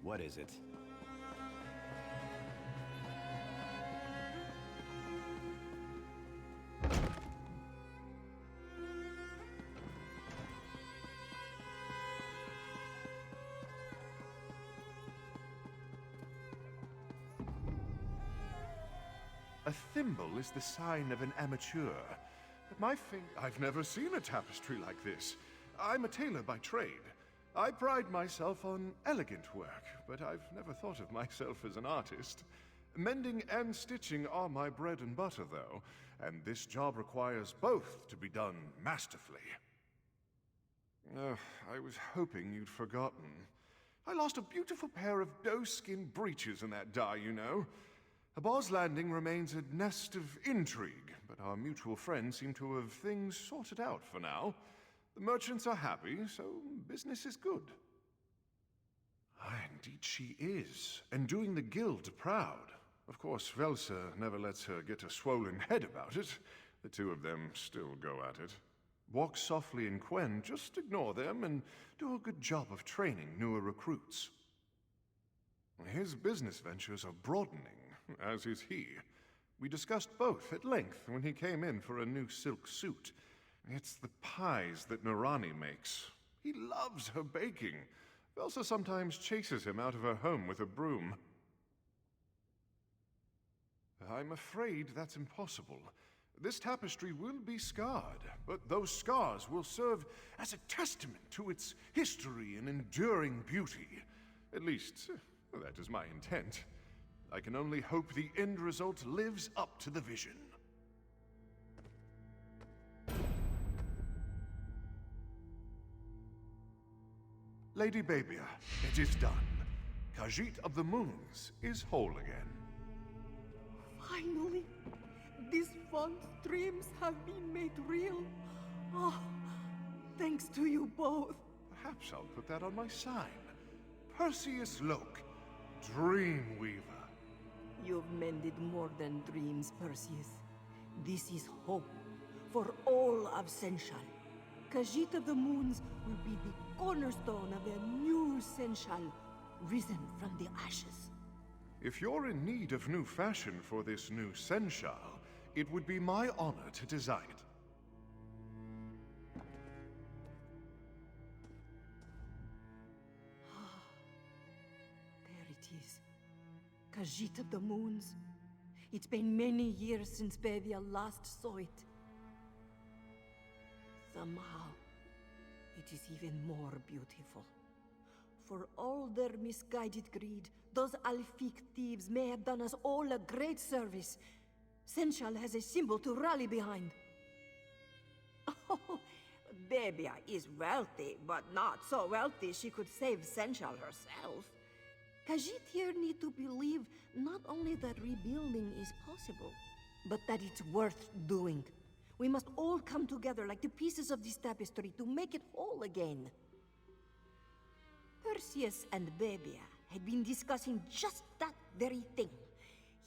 What is it? A thimble is the sign of an amateur. I've never seen a tapestry like this. I'm a tailor by trade. I pride myself on elegant work, but I've never thought of myself as an artist. Mending and stitching are my bread and butter, though, and this job requires both to be done masterfully. I was hoping you'd forgotten. I lost a beautiful pair of doe-skin breeches in that dye, you know. Abar's Landing remains a nest of intrigue, but our mutual friends seem to have things sorted out for now. The merchants are happy, so business is good. Indeed she is, and doing the guild proud. Of course, Velsa never lets her get a swollen head about it. The two of them still go at it. Walk softly in Quen, just ignore them, and do a good job of training newer recruits. His business ventures are broadening, as is he. We discussed both at length when he came in for a new silk suit. It's the pies that Narani makes. He loves her baking. Velsa sometimes chases him out of her home with a broom. I'm afraid that's impossible. This tapestry will be scarred, but those scars will serve as a testament to its history and enduring beauty. At least, that is my intent. I can only hope the end result lives up to the vision. Lady Babia, it is done. Khajiit of the Moons is whole again. Finally! These fond dreams have been made real. Oh, thanks to you both. Perhaps I'll put that on my sign. Perseus Loke, Dreamweaver. You've mended more than dreams, Perseus. This is hope for all of Senshal. Khajiit of the Moons will be the cornerstone of a new Senshal, risen from the ashes. If you're in need of new fashion for this new Senshal, it would be my honor to design it. There it is. Khajiit of the Moons. It's been many years since Bevia last saw it. Somehow, it is even more beautiful. For all their misguided greed, those Alfiq thieves may have done us all a great service. Senshal has a symbol to rally behind. Oh, Bebia is wealthy, but not so wealthy she could save Senshal herself. Khajiit here need to believe not only that rebuilding is possible, but that it's worth doing. We must all come together like the pieces of this tapestry to make it whole again. Perseus and Bebia had been discussing just that very thing.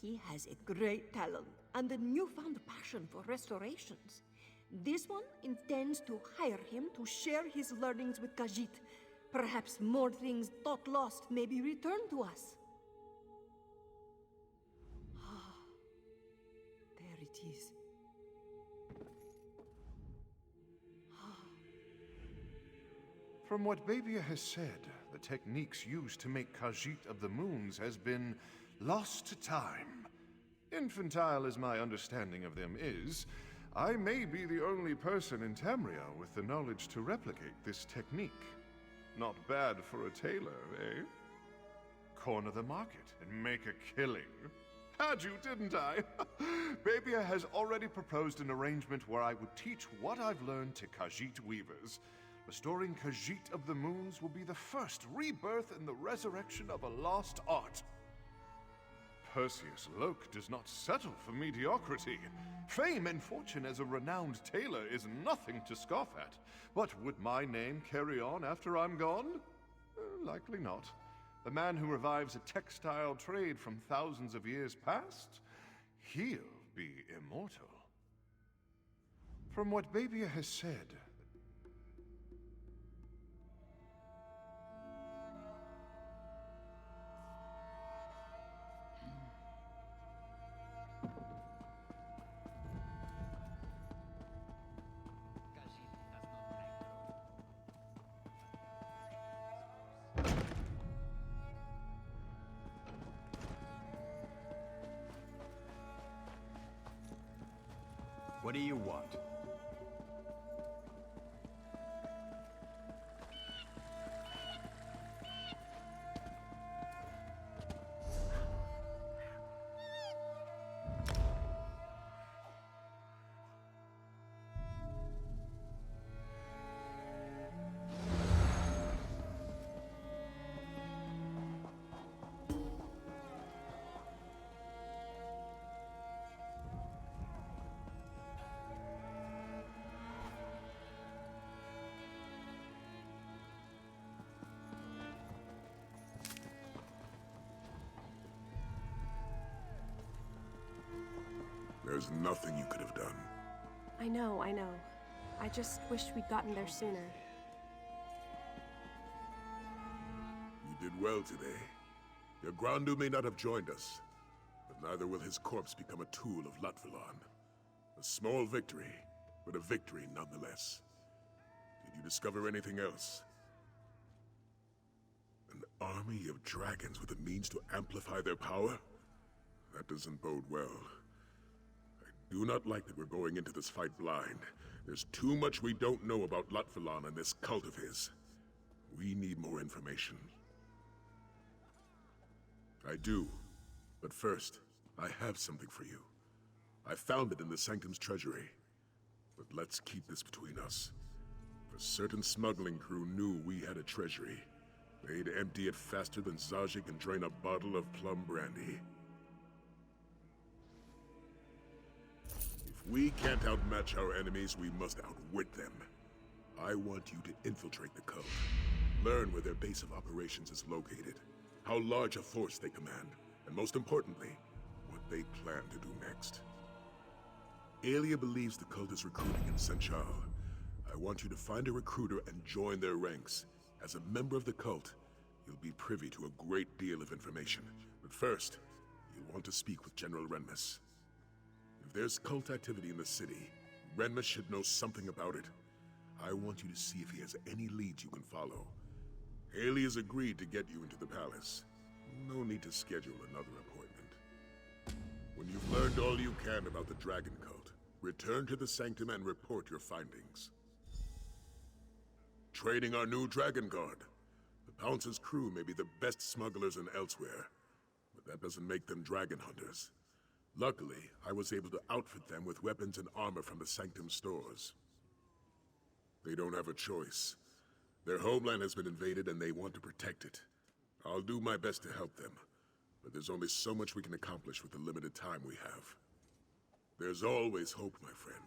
He has a great talent and a newfound passion for restorations. This one intends to hire him to share his learnings with Khajiit. Perhaps more things thought lost may be returned to us. There it is. From what Babia has said, the techniques used to make Khajiit of the Moons has been lost to time. Infantile as my understanding of them is, I may be the only person in Tamria with the knowledge to replicate this technique. Not bad for a tailor, eh? Corner the market and make a killing. Had you, didn't I? Babia has already proposed an arrangement where I would teach what I've learned to Khajiit weavers. Restoring Khajiit of the Moons will be the first rebirth in the resurrection of a lost art. Perseus Loke does not settle for mediocrity. Fame and fortune as a renowned tailor is nothing to scoff at. But would my name carry on after I'm gone? Likely not. The man who revives a textile trade from thousands of years past, he'll be immortal. From what Babia has said, What do you want? There's nothing you could have done. I know. I just wish we'd gotten there sooner. You did well today. Your Grandu may not have joined us, but neither will his corpse become a tool of Latvalon. A small victory, but a victory nonetheless. Did you discover anything else? An army of dragons with the means to amplify their power? That doesn't bode well. I do not like that we're going into this fight blind. There's too much we don't know about Latvalon and this cult of his. We need more information. I do. But first, I have something for you. I found it in the Sanctum's treasury. But let's keep this between us. If a certain smuggling crew knew we had a treasury, they'd empty it faster than Zaji can drain a bottle of plum brandy. If we can't outmatch our enemies, we must outwit them. I want you to infiltrate the cult. Learn where their base of operations is located, how large a force they command, and most importantly, what they plan to do next. Aelia believes the cult is recruiting in Senchal. I want you to find a recruiter and join their ranks. As a member of the cult, you'll be privy to a great deal of information. But first, you'll want to speak with General Renmus. If there's cult activity in the city, Renmus should know something about it. I want you to see if he has any leads you can follow. Haley has agreed to get you into the palace. No need to schedule another appointment. When you've learned all you can about the Dragon Cult, return to the Sanctum and report your findings. Training our new Dragon Guard. The Pounce's crew may be the best smugglers in elsewhere, but that doesn't make them dragon hunters. Luckily, I was able to outfit them with weapons and armor from the Sanctum stores. They don't have a choice. Their homeland has been invaded and they want to protect it. I'll do my best to help them, but there's only so much we can accomplish with the limited time we have. There's always hope, my friend.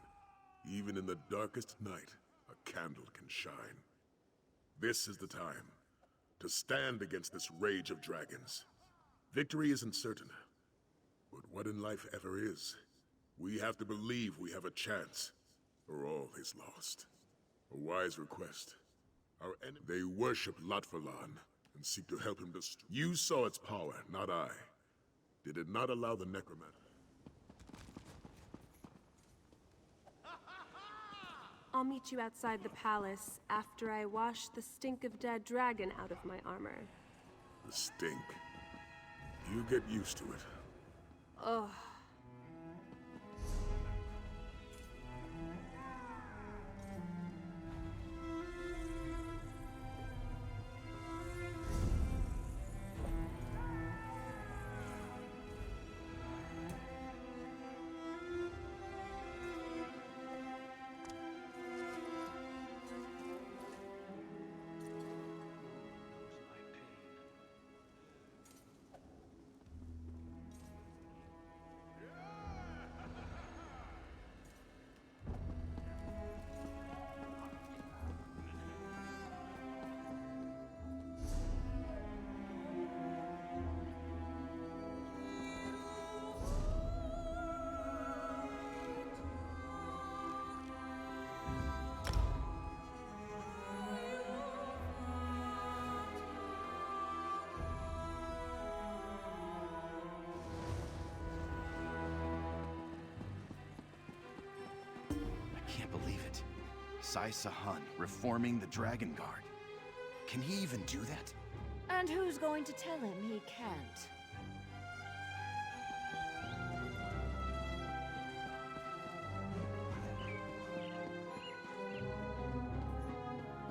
Even in the darkest night, a candle can shine. This is the time to stand against this rage of dragons. Victory isn't certain, but what in life ever is? We have to believe we have a chance, or all is lost. A wise request. Our enemy, they worship Latvalon and seek to help him destroy. You saw its power, not I. Did it not allow the necromancer? I'll meet you outside the palace after I wash the stink of dead dragon out of my armor. The stink. You get used to it. Ugh. I can't believe it. Sai Sahan reforming the Dragon Guard. Can he even do that? And who's going to tell him he can't?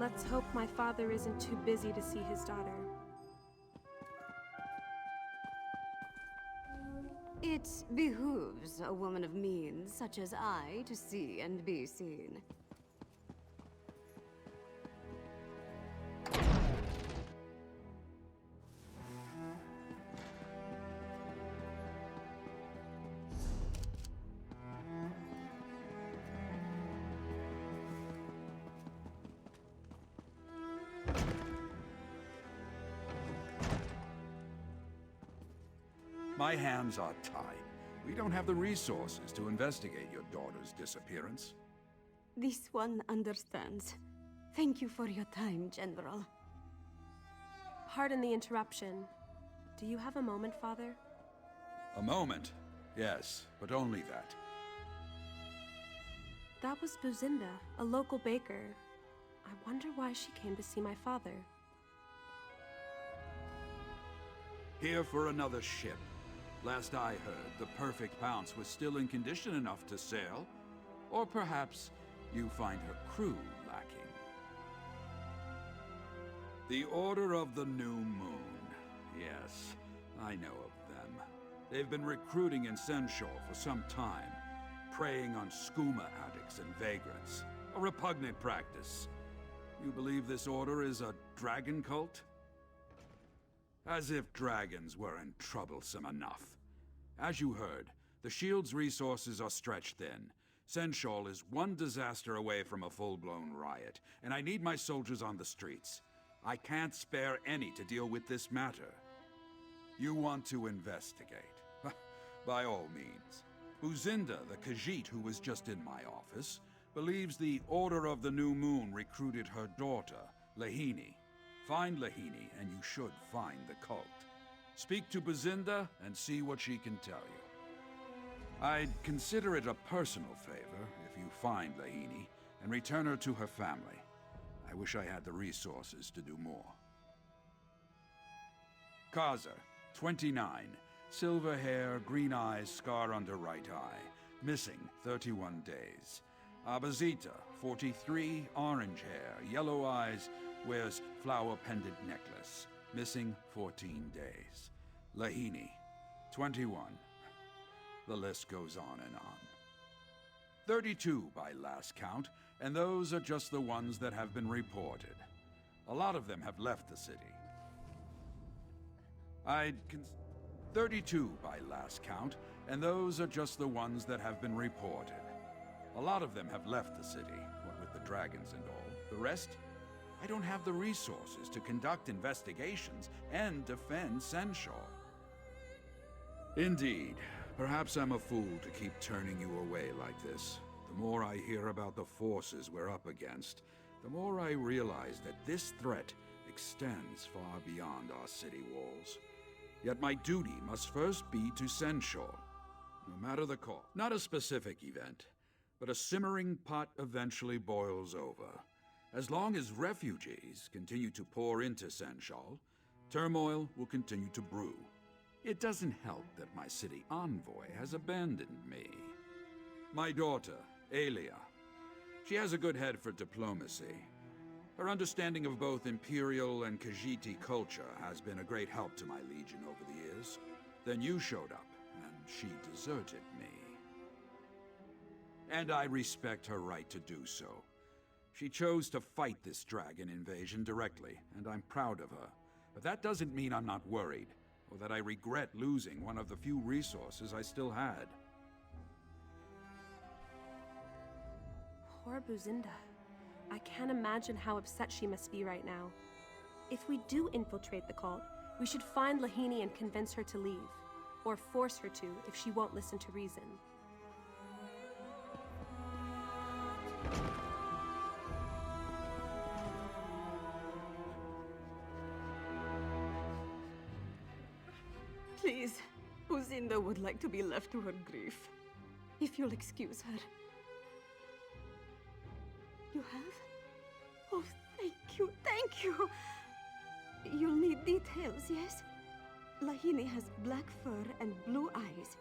Let's hope my father isn't too busy to see his daughter. It behooves a woman of means such as I to see and be seen. My hands are tied. We don't have the resources to investigate your daughter's disappearance. This one understands. Thank you for your time, General. Pardon the interruption. Do you have a moment, Father? A moment? Yes, but only that. That was Buzinda, a local baker. I wonder why she came to see my father. Here for another ship. Last I heard, the perfect pounce was still in condition enough to sail. Or perhaps you find her crew lacking. The Order of the New Moon. Yes, I know of them. They've been recruiting in Senshore for some time, preying on skooma addicts and vagrants. A repugnant practice. You believe this order is a dragon cult? As if dragons weren't troublesome enough. As you heard, the Shield's resources are stretched thin. Senshal is one disaster away from a full-blown riot, and I need my soldiers on the streets. I can't spare any to deal with this matter. You want to investigate? By all means. Buzinda, the Khajiit who was just in my office, believes the Order of the New Moon recruited her daughter, Lahini. Find Lahini, and you should find the cult. Speak to Buzinda and see what she can tell you. I'd consider it a personal favor if you find Lahini and return her to her family. I wish I had the resources to do more. Kaza, 29. Silver hair, green eyes, scar under right eye. Missing 31 days. Abazita, 43. Orange hair, yellow eyes, wears flower-pendant necklace. Missing 14 days. Lahini, 21. The list goes on and on. 32 by last count, and those are just the ones that have been reported. A lot of them have left the city. 32 by last count, and those are just the ones that have been reported. A lot of them have left the city, what with the dragons and all. The rest? I don't have the resources to conduct investigations and defend Senshal. Indeed. Perhaps I'm a fool to keep turning you away like this. The more I hear about the forces we're up against, the more I realize that this threat extends far beyond our city walls. Yet my duty must first be to Senshal, no matter the cost. Not a specific event, but a simmering pot eventually boils over. As long as refugees continue to pour into Senshal, turmoil will continue to brew. It doesn't help that my city envoy has abandoned me. My daughter, Aelia. She has a good head for diplomacy. Her understanding of both Imperial and Khajiiti culture has been a great help to my legion over the years. Then you showed up, and she deserted me. And I respect her right to do so. She chose to fight this dragon invasion directly, and I'm proud of her. But that doesn't mean I'm not worried, or that I regret losing one of the few resources I still had. Poor Buzinda. I can't imagine how upset she must be right now. If we do infiltrate the cult, we should find Lahini and convince her to leave. Or force her to, if she won't listen to reason. Please, Buzinda would like to be left to her grief. If you'll excuse her. You have? Oh, thank you! You'll need details, yes? Lahini has black fur and blue eyes.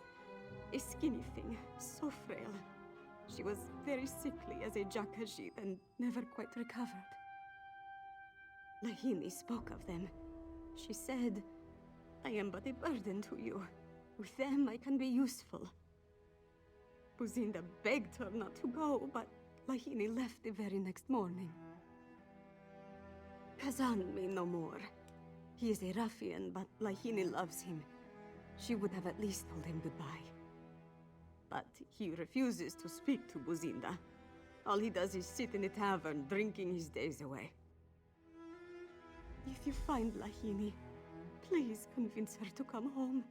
A skinny thing, so frail. She was very sickly as a Khajiit and never quite recovered. Lahini spoke of them. She said, I am but a burden to you. With them, I can be useful. Buzinda begged her not to go, but Lahini left the very next morning. Kazan me no more. He is a ruffian, but Lahini loves him. She would have at least told him goodbye. But he refuses to speak to Buzinda. All he does is sit in a tavern, drinking his days away. If you find Lahini, please convince her to come home.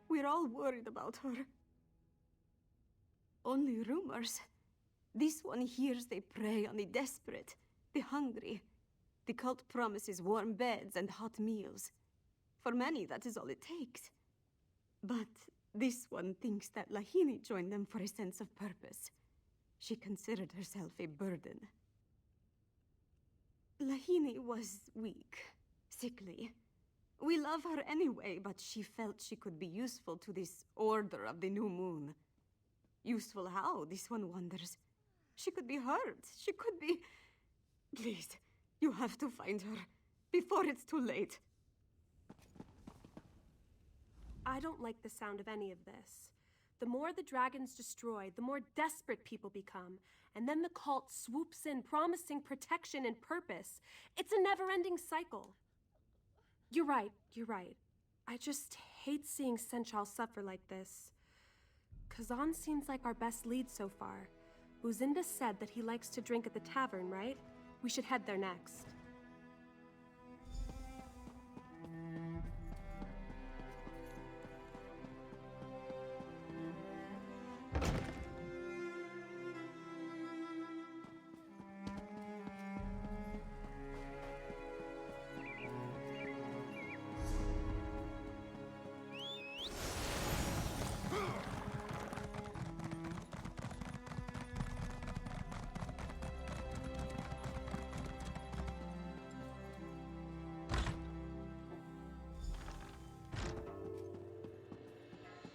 We're all worried about her. Only rumors. This one hears they prey on the desperate, the hungry. The cult promises warm beds and hot meals. For many, that is all it takes. But this one thinks that Lahini joined them for a sense of purpose. She considered herself a burden. Lahini was weak, sickly. We love her anyway, but she felt she could be useful to this Order of the New Moon. Useful how, this one wonders. She could be hurt. She could be... Please, you have to find her, before it's too late. I don't like the sound of any of this. The more the dragons destroy, the more desperate people become. And then the cult swoops in, promising protection and purpose. It's a never-ending cycle. You're right. I just hate seeing Senchal suffer like this. Kazan seems like our best lead so far. Buzinda said that he likes to drink at the tavern, right? We should head there next.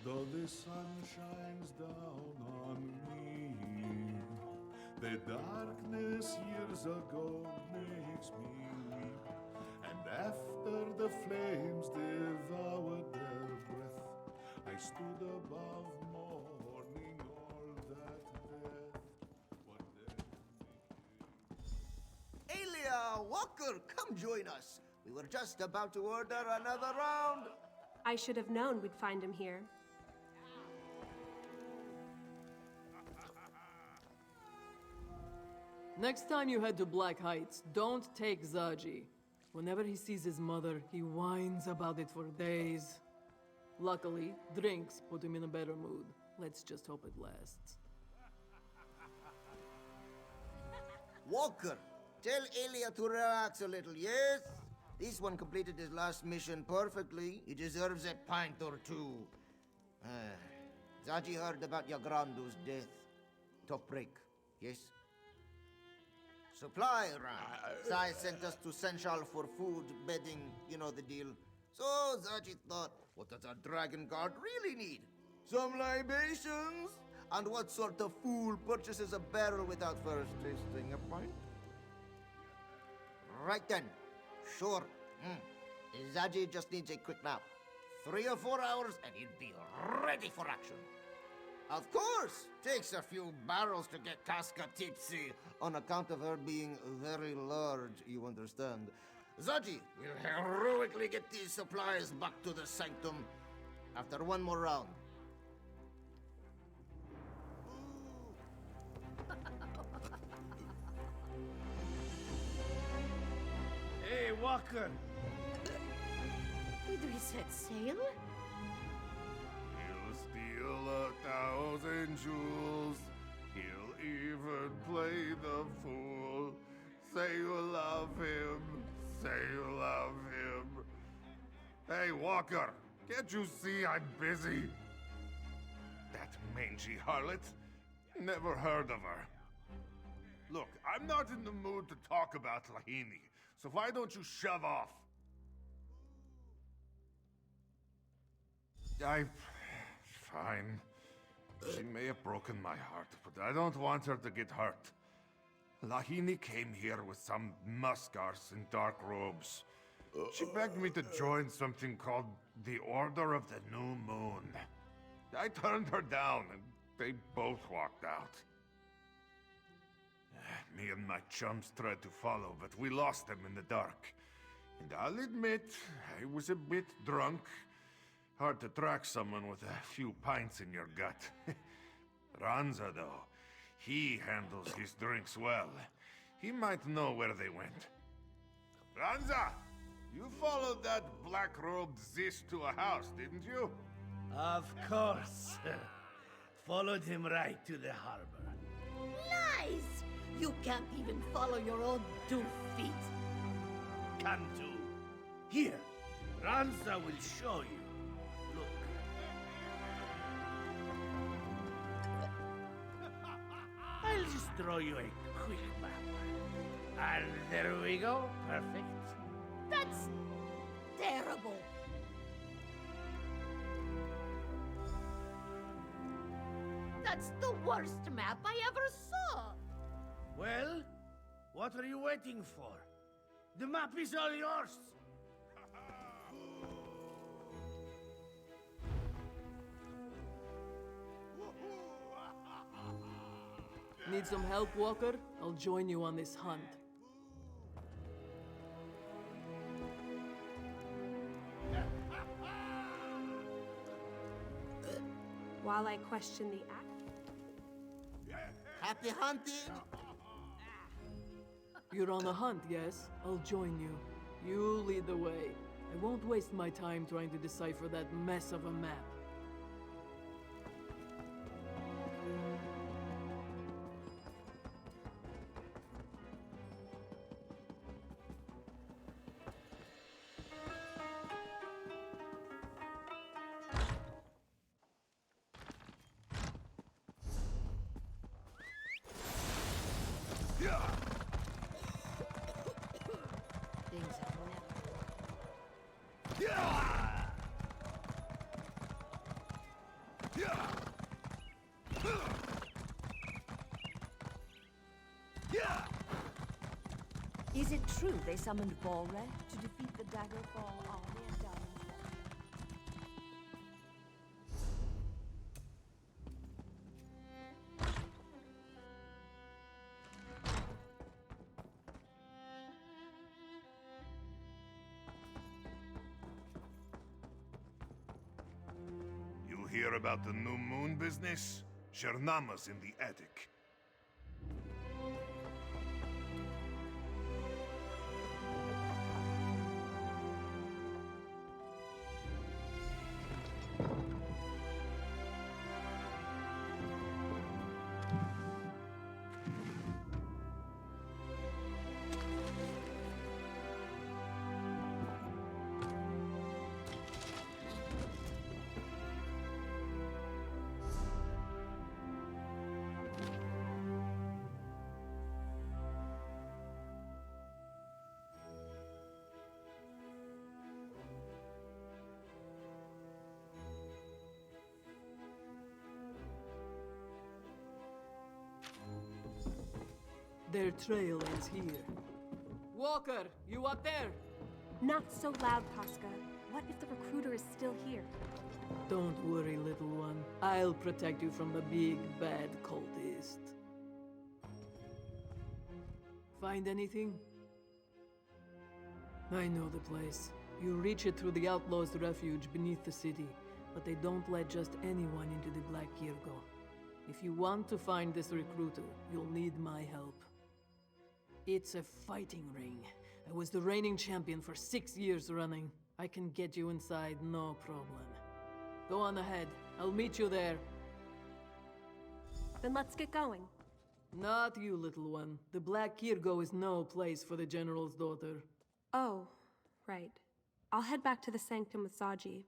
Though the sun shines down on me, the darkness years ago makes me weep. And after the flames devoured their breath, I stood above mourning all that death. What then Aelia, Walker, come join us. We were just about to order another round. I should have known we'd find him here. Next time you head to Black Heights, don't take Zaji. Whenever he sees his mother, he whines about it for days. Luckily, drinks put him in a better mood. Let's just hope it lasts. Walker, tell Aelia to relax a little, yes? This one completed his last mission perfectly. He deserves a pint or two. Zaji heard about Yagrandu's death. Tough break, yes? Supply run. Sai sent us to Senchal for food, bedding, you know the deal. So Zaji thought, what does a dragon guard really need? Some libations? And what sort of fool purchases a barrel without first tasting a pint? Right then. Sure. Zaji just needs a quick nap. 3 or 4 hours and he'll be ready for action. Of course! Takes a few barrels to get Casca tipsy, on account of her being very large, you understand. Zaji will heroically get these supplies back to the sanctum after one more round. Hey, Walker! Did we set sail? He'll steal 1,000 jewels. He'll even play the fool. Say you love him. Say you love him. Hey, Walker, can't you see I'm busy? That mangy harlot? Never heard of her. Look, I'm not in the mood to talk about Lahini, so why don't you shove off? Fine. She may have broken my heart, but I don't want her to get hurt. Lahini came here with some muskars in dark robes. She begged me to join something called the Order of the New Moon. I turned her down, and they both walked out. Me and my chums tried to follow, but we lost them in the dark. And I'll admit, I was a bit drunk. Hard to track someone with a few pints in your gut. Ranza, though, he handles his drinks well. He might know where they went. Ranza! You followed that black-robed Zis to a house, didn't you? Of course. Followed him right to the harbor. Lies! You can't even follow your own 2 feet. Can do. Here, Ranza will show you. Look. I'll just throw you a quick map. And there we go. Perfect. That's terrible. That's the worst map I ever saw. Well, what are you waiting for? The map is all yours. Need some help, Walker? I'll join you on this hunt. While I question the act. Happy hunting! You're on a hunt, yes? I'll join you. You lead the way. I won't waste my time trying to decipher that mess of a map. Is it true they summoned Balre to defeat the Daggerfall army of Darwin's? You hear about the new moon business? Shernama's in the attic. Their trail ends here. Walker, you out there? Not so loud, Casca. What if the recruiter is still here? Don't worry, little one. I'll protect you from the big, bad cultist. Find anything? I know the place. You reach it through the Outlaws' refuge beneath the city, but they don't let just anyone into the Black Kirgo. If you want to find this recruiter, you'll need my help. It's a fighting ring. I was the reigning champion for 6 years running. I can get you inside, no problem. Go on ahead. I'll meet you there. Then let's get going. Not you, little one. The Black Kirgo is no place for the General's daughter. Oh, right. I'll head back to the Sanctum with Zaji.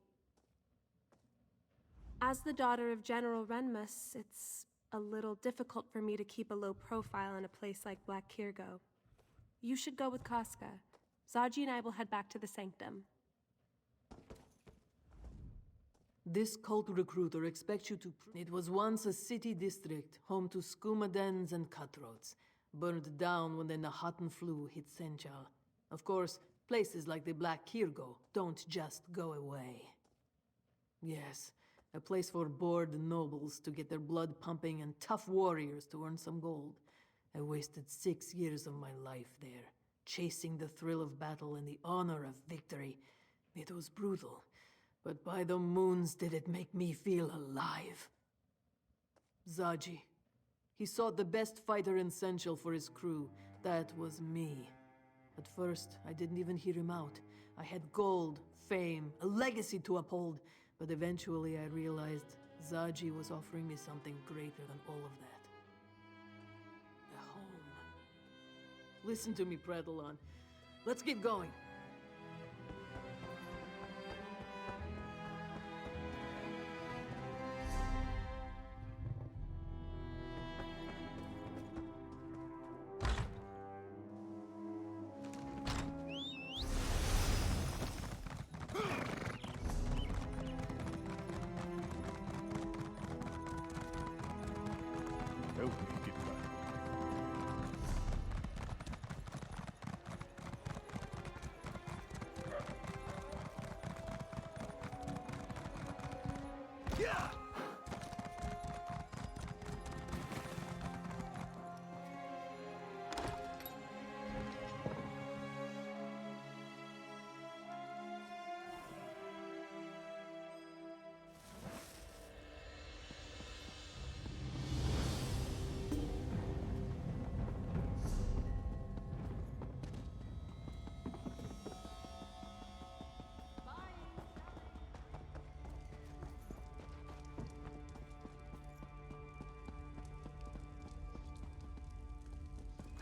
As the daughter of General Renmus, it's a little difficult for me to keep a low profile in a place like Black Kirgo. You should go with Casca. Zaji and I will head back to the Sanctum. This cult recruiter expects you to... It was once a city district, home to skooma dens and cutthroats. Burned down when the Nahatan flu hit Senchal. Of course, places like the Black Kirgo don't just go away. Yes, a place for bored nobles to get their blood pumping and tough warriors to earn some gold. I wasted 6 years of my life there, chasing the thrill of battle and the honor of victory. It was brutal, but by the moons did it make me feel alive. Zaji. He sought the best fighter in Senchal for his crew. That was me. At first, I didn't even hear him out. I had gold, fame, a legacy to uphold, but eventually I realized Zaji was offering me something greater than all of that. A home. Listen to me, Predalon. Let's get going.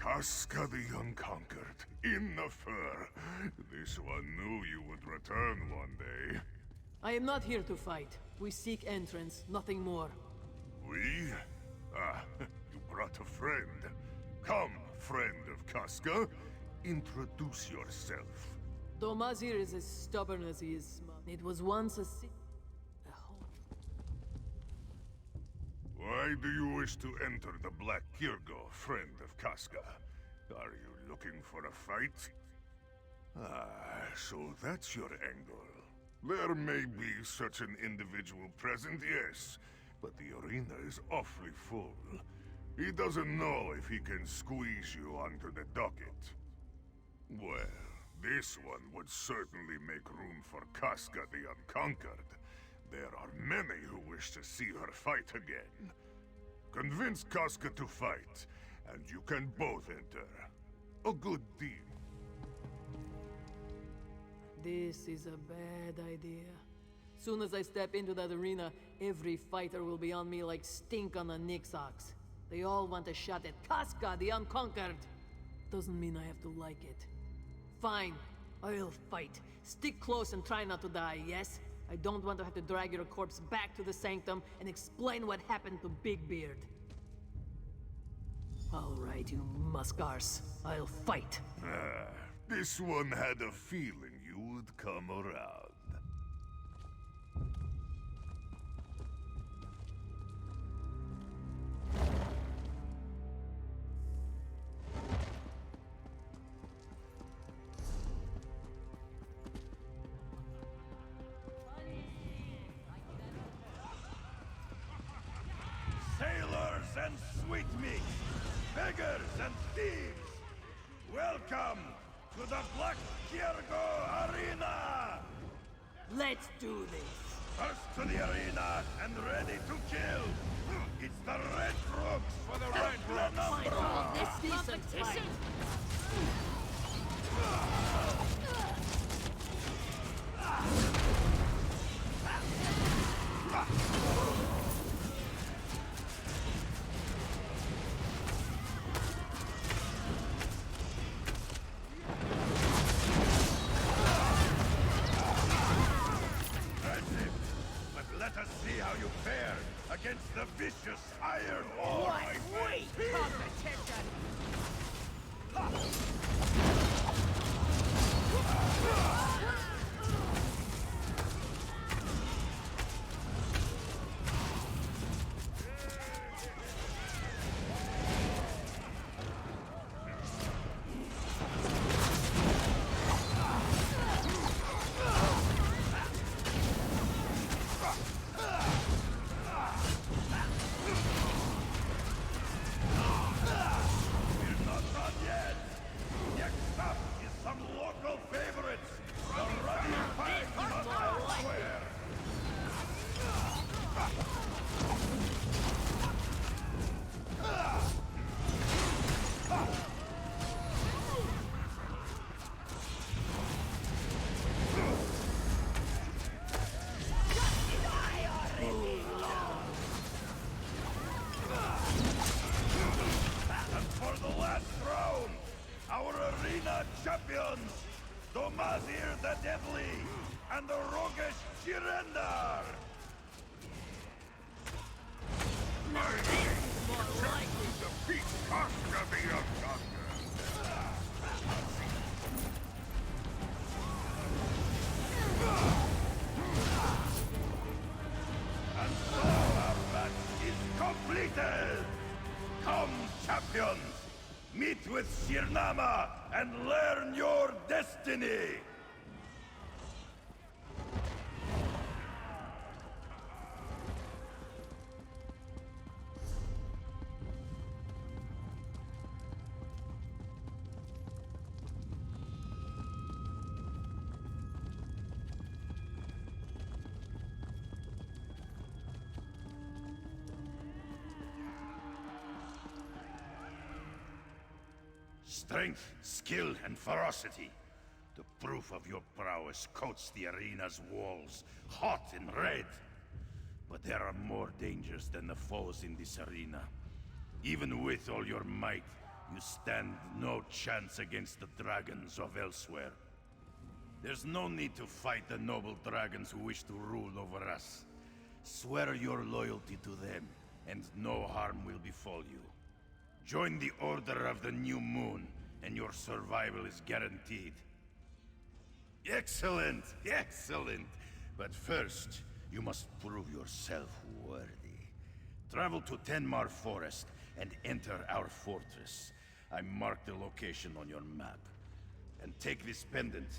Casca the Unconquered, in the fur. This one knew you would return one day. I am not here to fight. We seek entrance, nothing more. We? Ah, you brought a friend. Come, friend of Casca. Introduce yourself. Domazir is as stubborn as he is smart. It was once a home. Why do you wish to enter the Black Kirgo, friend of Casca? Are you looking for a fight? Ah, so that's your angle. There may be such an individual present, yes, but the arena is awfully full. He doesn't know if he can squeeze you onto the docket. Well, this one would certainly make room for Casca the Unconquered. There are many who wish to see her fight again. Convince Casca to fight, and you can both enter. A good deal. This is a bad idea. Soon as I step into that arena, every fighter will be on me like stink on a Nix ox. They all want a shot at Casca the Unconquered. Doesn't mean I have to like it. Fine, I'll fight. Stick close and try not to die, yes? I don't want to have to drag your corpse back to the sanctum and explain what happened to Big Beard. All right, you muskars. I'll fight. Ah, this one had a feeling you would come around. Sailors and sweetmeats, beggars and thieves, welcome to the Black Kirgo Arena! Let's do this! First to the arena and ready to kill! It's the Red Crooks for the Red Number! This decent fight! Let us see how you fare against the vicious Iron Horn. Wait, competition! champions, Domazir the Deadly and the roguish Jirendar! Defeat Casca the Unconquered! And so our match is completed! Come, champions! Meet with Shirnama and learn your destiny! Strength, skill, and ferocity. The proof of your prowess coats the arena's walls, hot and red. But there are more dangers than the foes in this arena. Even with all your might, you stand no chance against the dragons of elsewhere. There's no need to fight the noble dragons who wish to rule over us. Swear your loyalty to them, and no harm will befall you. Join the Order of the New Moon, and your survival is guaranteed. Excellent! Excellent! But first, you must prove yourself worthy. Travel to Tenmar Forest and enter our fortress. I marked the location on your map. And take this pendant.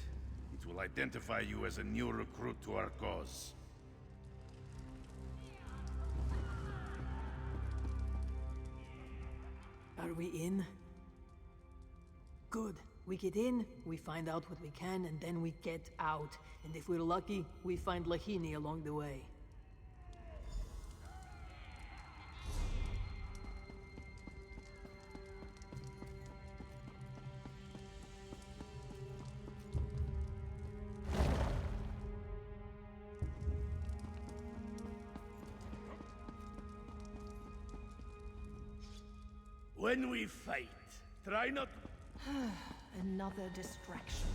It will identify you as a new recruit to our cause. Are we in? Good. We get in, we find out what we can, and then we get out. And if we're lucky, we find Lahini along the way. When we fight, try not... Another distraction.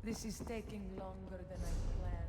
This is taking longer than I planned.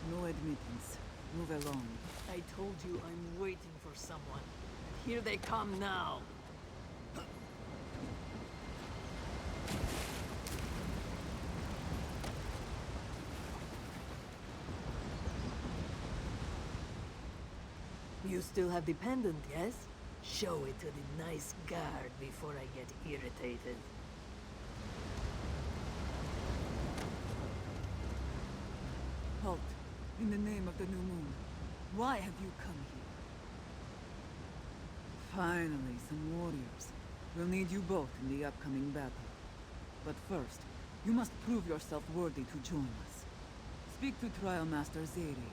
No admittance. Move along. I told you I'm waiting for someone. And here they come now. You still have the pendant, yes? Show it to the nice guard before I get irritated. Halt. In the name of the new moon, why have you come here? Finally, some warriors. We'll need you both in the upcoming battle. But first, you must prove yourself worthy to join us. Speak to Trial Master Zeri.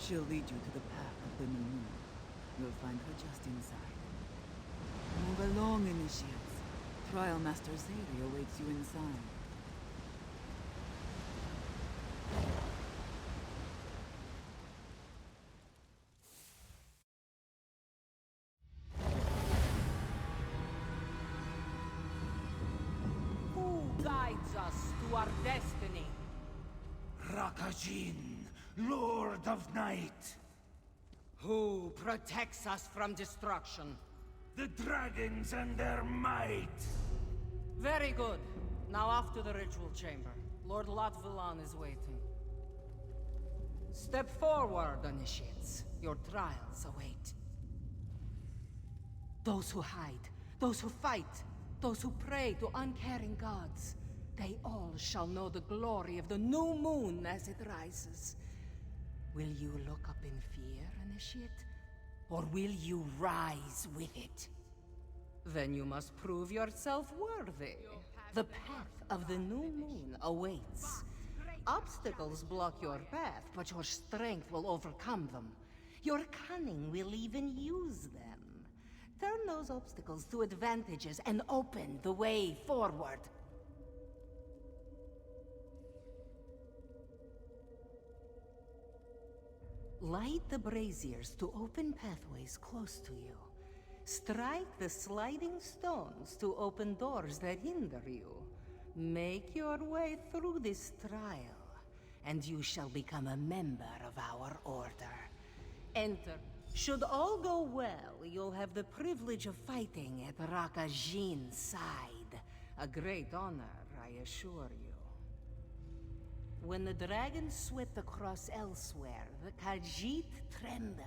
She'll lead you to the path of the new moon. You'll find her just inside. Move along, initiates. Trial Master Zeri awaits you inside. Who guides us to our destiny? Rakajin, Lord of Night. Who protects us from destruction? The dragons and their might. Very good. Now off to the ritual chamber. Lord Latvilan is waiting. Step forward, initiates. Your trials await. Those who hide, those who fight, those who pray to uncaring gods, they all shall know the glory of the new moon as it rises. Will you look up in fear, initiate? Or will you rise with it? Then you must prove yourself worthy. The path of the new moon awaits. Obstacles block your path, but your strength will overcome them. Your cunning will even use them. Turn those obstacles to advantages and open the way forward. Light the braziers to open pathways close to you. Strike the sliding stones to open doors that hinder you. Make your way through this trial, and you shall become a member of our order. Enter. Should all go well, you'll have the privilege of fighting at Rakajin's side. A great honor, I assure you. When the dragons swept across elsewhere, the Khajiit trembled.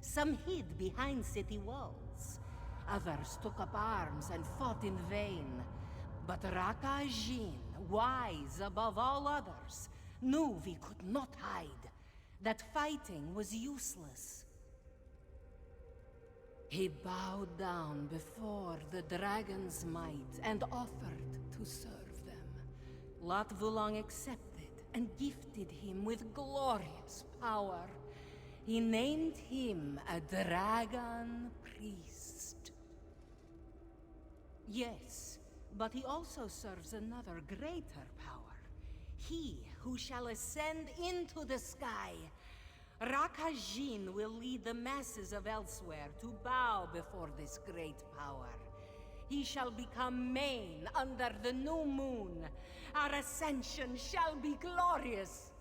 Some hid behind city walls. Others took up arms and fought in vain. But Rakajin, wise above all others, knew we could not hide, that fighting was useless. He bowed down before the dragon's might and offered to serve them. Latvulang accepted and gifted him with glorious power. He named him a dragon priest. Yes, but he also serves another greater power. He who shall ascend into the sky. Rakajin will lead the masses of elsewhere to bow before this great power. He shall become main under the new moon. Our ascension shall be glorious.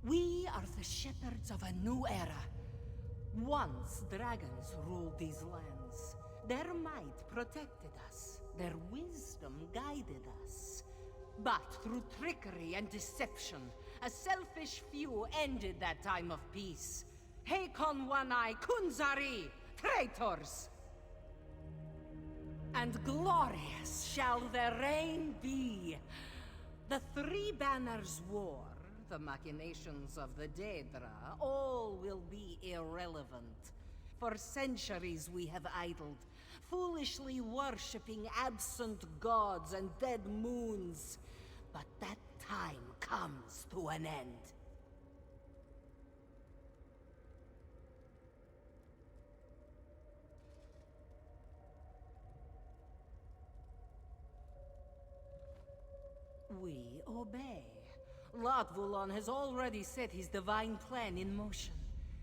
We are the shepherds of a new era. Once dragons ruled these lands. Their might protected us. Their wisdom guided us. But through trickery and deception, a selfish few ended that time of peace. Hakon One-Eye Kunzari, traitors! And glorious shall their reign be. The Three Banners War, the machinations of the Daedra, all will be irrelevant. For centuries we have idled, foolishly worshipping absent gods and dead moons. But that time comes to an end. We obey. Latvulan has already set his divine plan in motion,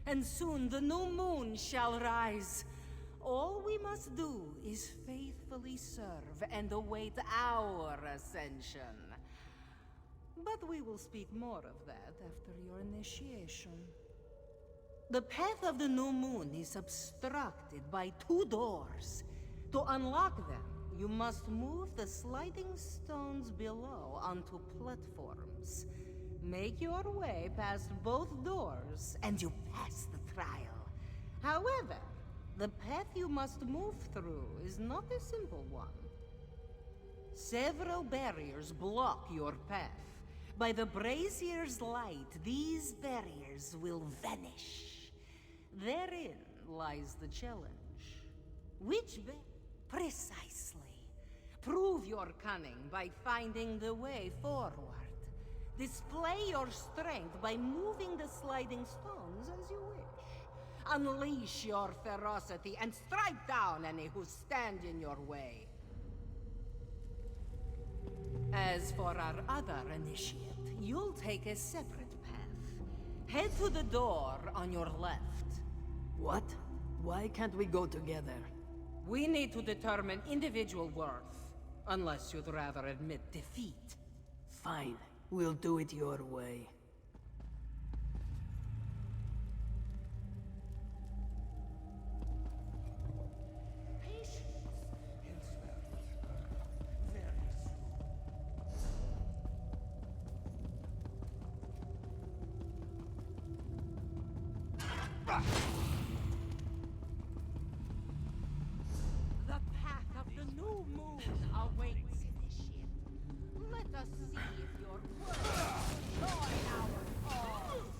and soon the new moon shall rise. All we must do is faithfully serve and await our ascension. But we will speak more of that after your initiation. The path of the new moon is obstructed by 2 doors. To unlock them, you must move the sliding stones below onto platforms. Make your way past both doors, and you pass the trial. However, the path you must move through is not a simple one. Several barriers block your path. By the brazier's light, these barriers will vanish. Therein lies the challenge. Which precisely. Prove your cunning by finding the way forward. Display your strength by moving the sliding stones as you wish. Unleash your ferocity and strike down any who stand in your way. As for our other initiate, you'll take a separate path. Head to the door on your left. What? Why can't we go together? We need to determine individual worth, unless you'd rather admit defeat. Fine. We'll do it your way. The path of the new moon awaits, initiate. Let us see if your words join our cause.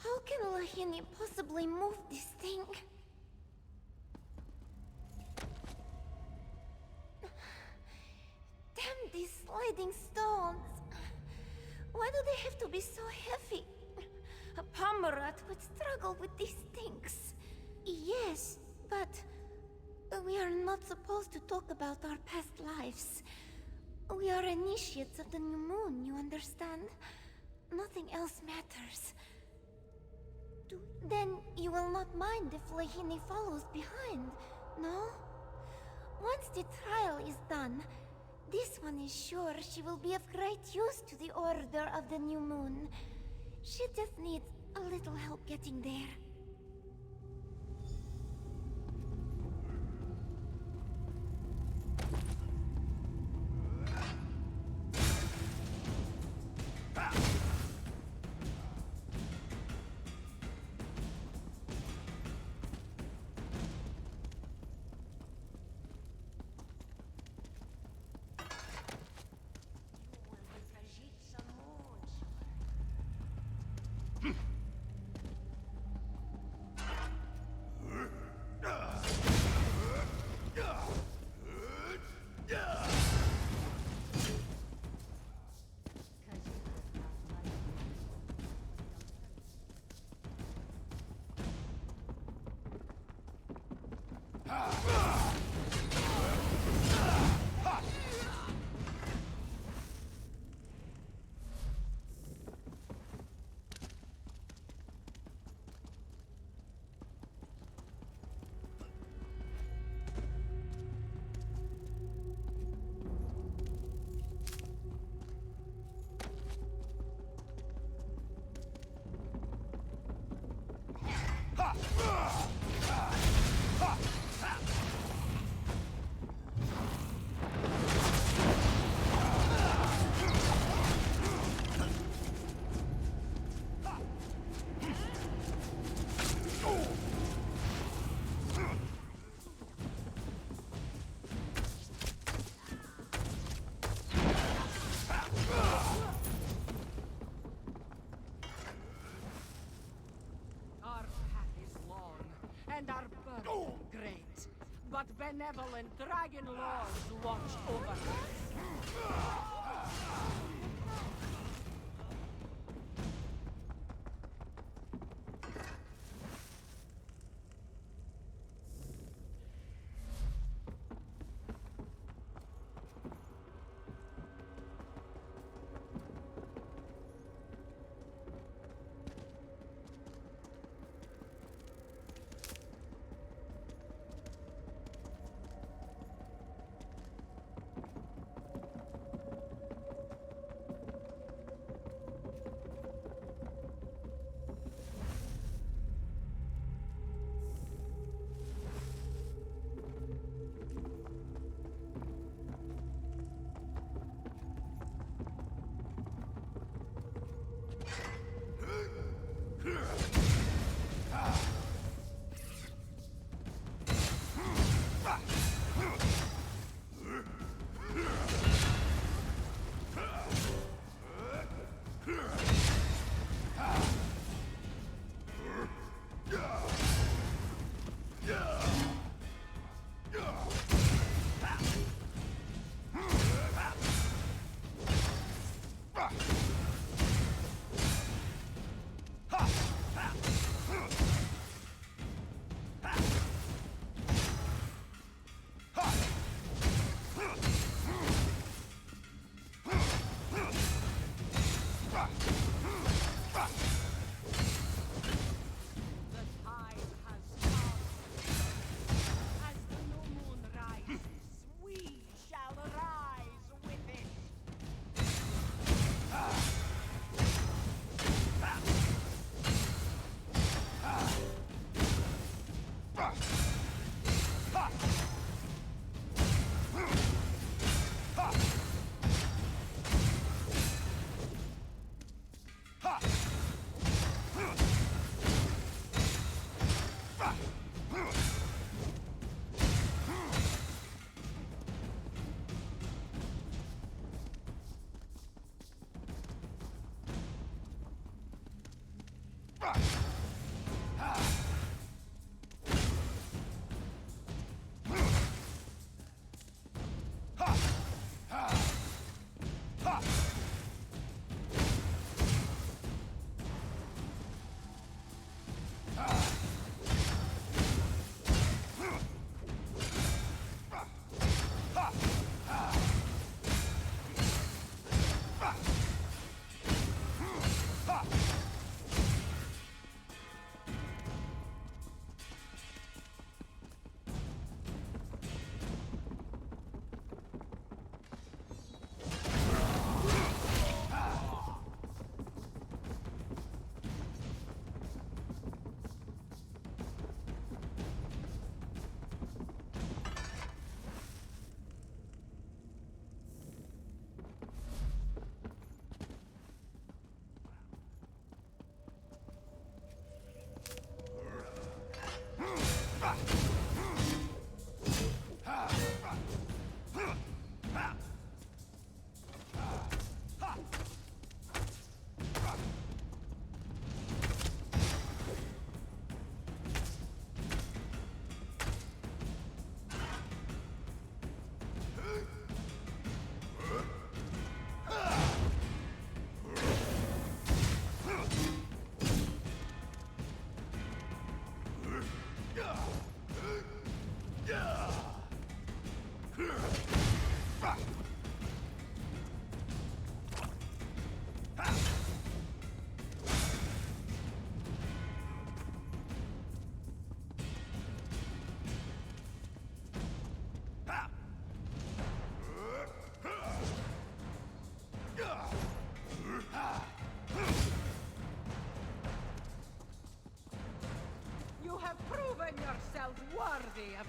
How can Lahini possibly move this thing? Damn these sliding stones! Why do they have to be so heavy? A Pomerat would struggle with these things. Yes, but we are not supposed to talk about our past lives. We are initiates of the new moon, you understand? Nothing else matters. Then you will not mind if Lahini follows behind, no? Once the trial is done, this one is sure she will be of great use to the Order of the New Moon. She just needs a little help getting there. And our burden great, but benevolent dragon lords watch over us.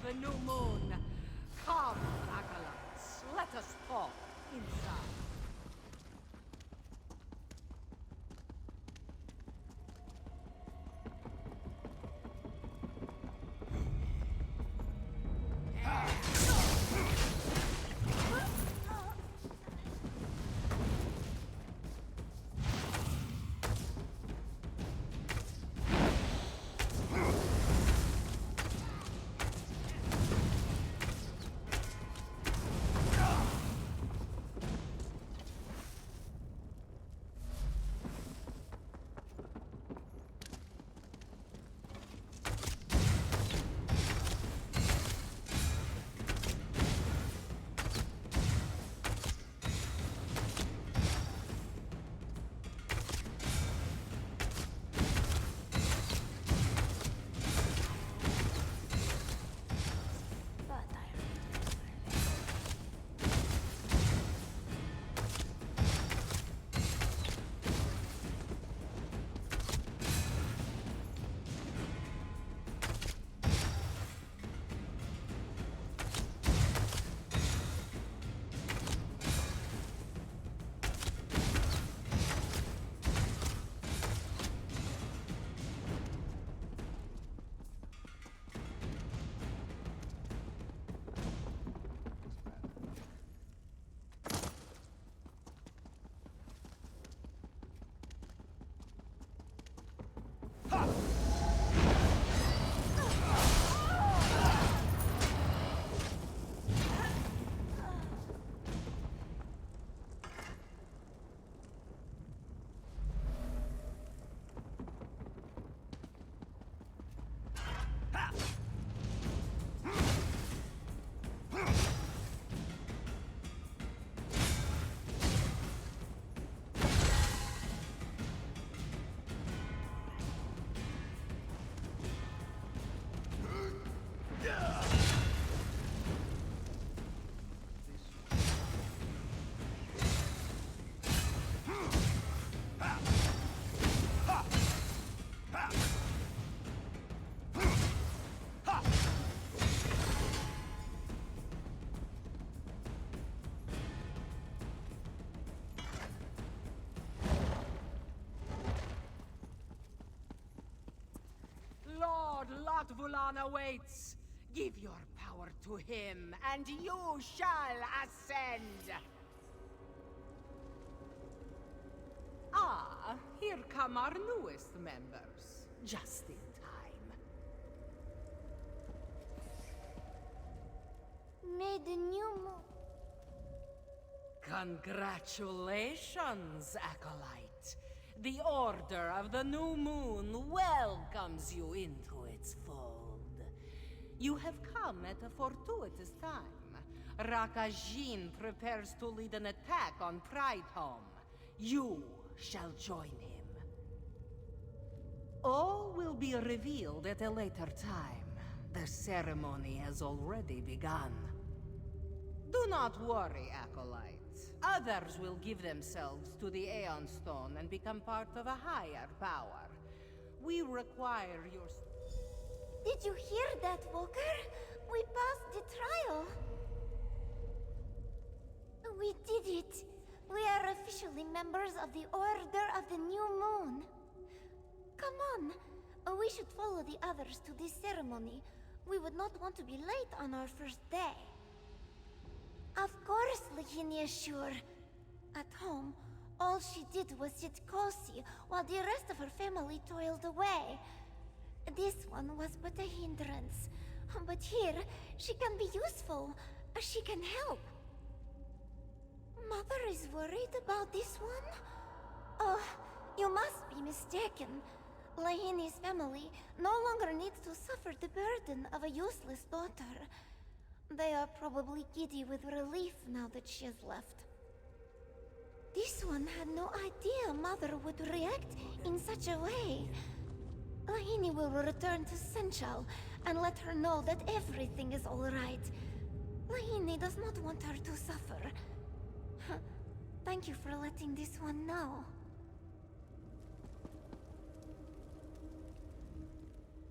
the new moon. Come, acolytes, let us talk inside. Vulan awaits. Give your power to him, and you shall ascend. Ah, here come our newest members. Just in time. May the new moon... Congratulations, Acolyte. The Order of the New Moon welcomes you into its fold. You have come at a fortuitous time. Rakajin prepares to lead an attack on Pride Home. You shall join him. All will be revealed at a later time. The ceremony has already begun. Do not worry, Acolyte. Others will give themselves to the Aeon Stone and become part of a higher power. We require your... Did you hear that, Walker? We passed the trial. We did it. We are officially members of the Order of the New Moon. Come on. We should follow the others to this ceremony. We would not want to be late on our first day. Of course, Lahini is sure. At home, all she did was sit cozy while the rest of her family toiled away. This one was but a hindrance. But here, she can be useful. She can help. Mother is worried about this one? Oh, you must be mistaken. Lahini's family no longer needs to suffer the burden of a useless daughter. They are probably giddy with relief now that she has left. This one had no idea Mother would react in such a way. Lahini will return to Senchal and let her know that everything is all right. Lahini does not want her to suffer. Thank you for letting this one know.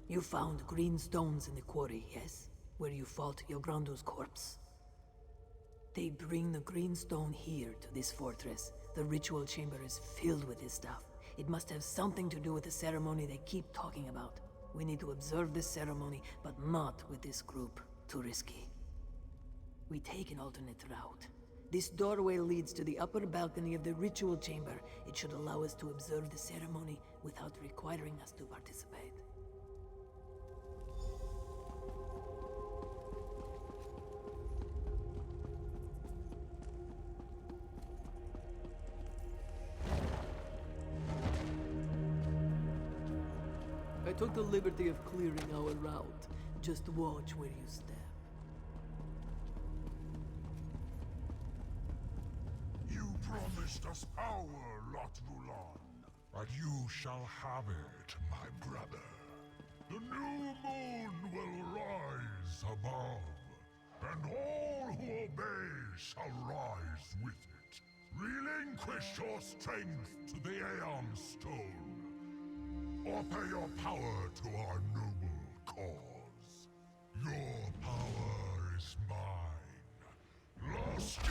You found green stones in the quarry, yes? where you fought Yograndu's corpse. They bring the green stone here to this fortress. The ritual chamber is filled with this stuff. It must have something to do with the ceremony they keep talking about. We need to observe this ceremony, but not with this group. Too risky. We take an alternate route. This doorway leads to the upper balcony of the ritual chamber. It should allow us to observe the ceremony without requiring us to participate. I took the liberty of clearing our route. Just watch where you step. You promised us power, Lot Vulan, but you shall have it, my brother. The new moon will rise above, and all who obey shall rise with it. Relinquish your strength to the Aeon Stone. Offer your power to our noble cause. Your power is mine. Lost.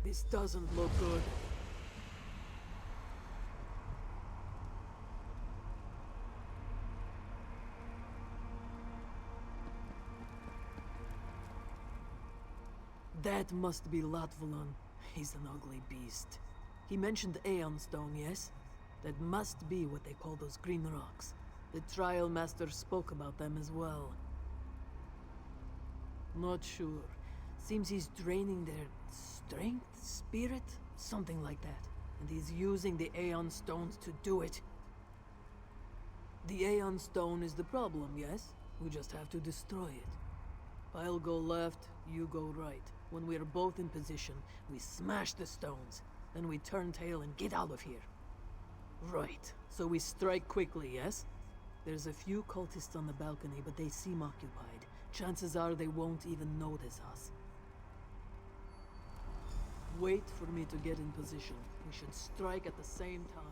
This doesn't look good. That must be Latvulan. He's an ugly beast. He mentioned Aeon Stone, yes? That must be what they call those green rocks. The Trial Master spoke about them as well. Not sure. Seems he's draining their strength, spirit, something like that. And he's using the Aeon Stones to do it. The Aeon Stone is the problem, yes? We just have to destroy it. I'll go left, you go right. When we're both in position, we smash the stones. Then we turn tail and get out of here. Right, so we strike quickly, yes? There's a few cultists on the balcony, but they seem occupied. Chances are they won't even notice us. Wait for me to get in position. We should strike at the same time.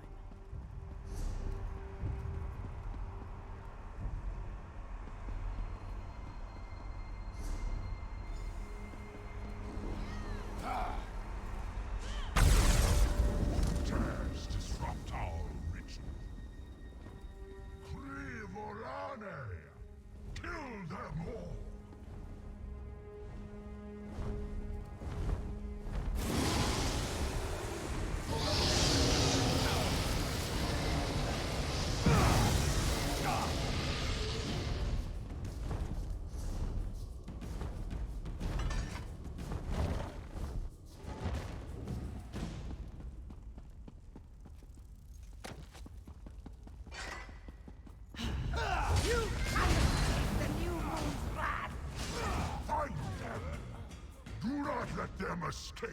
Let them escape!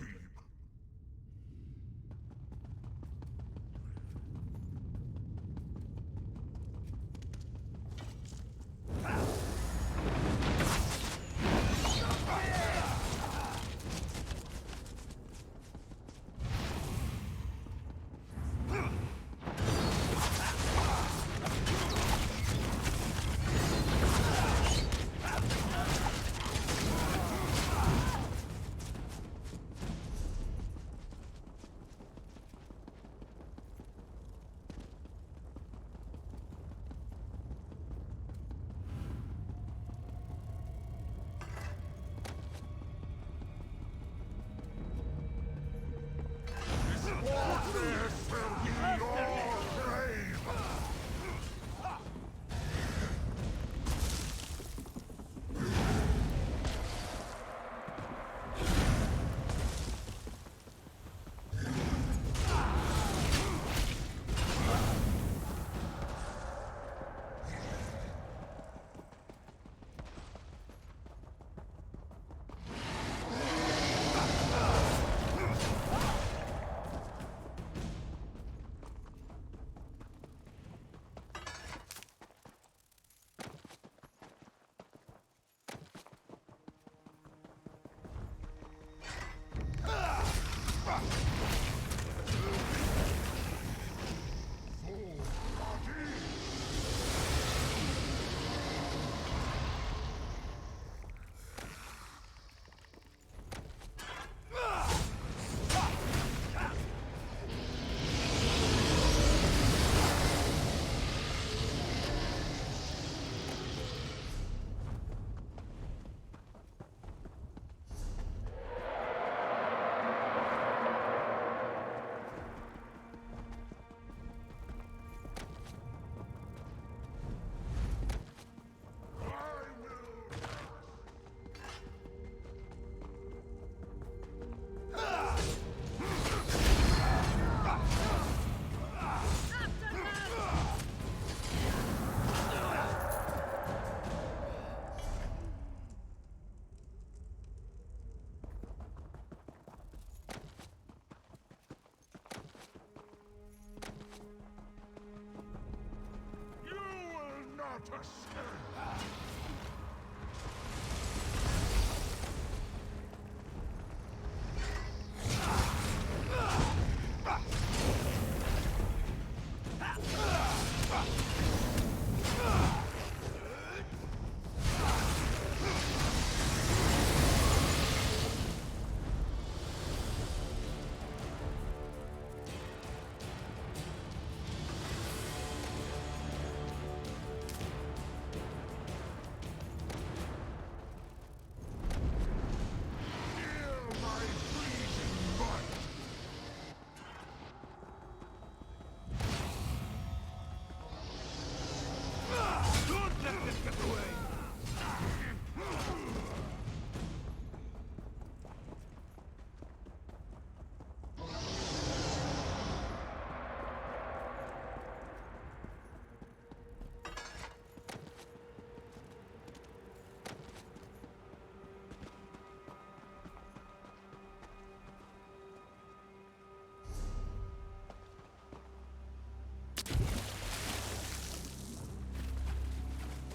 cannot escape!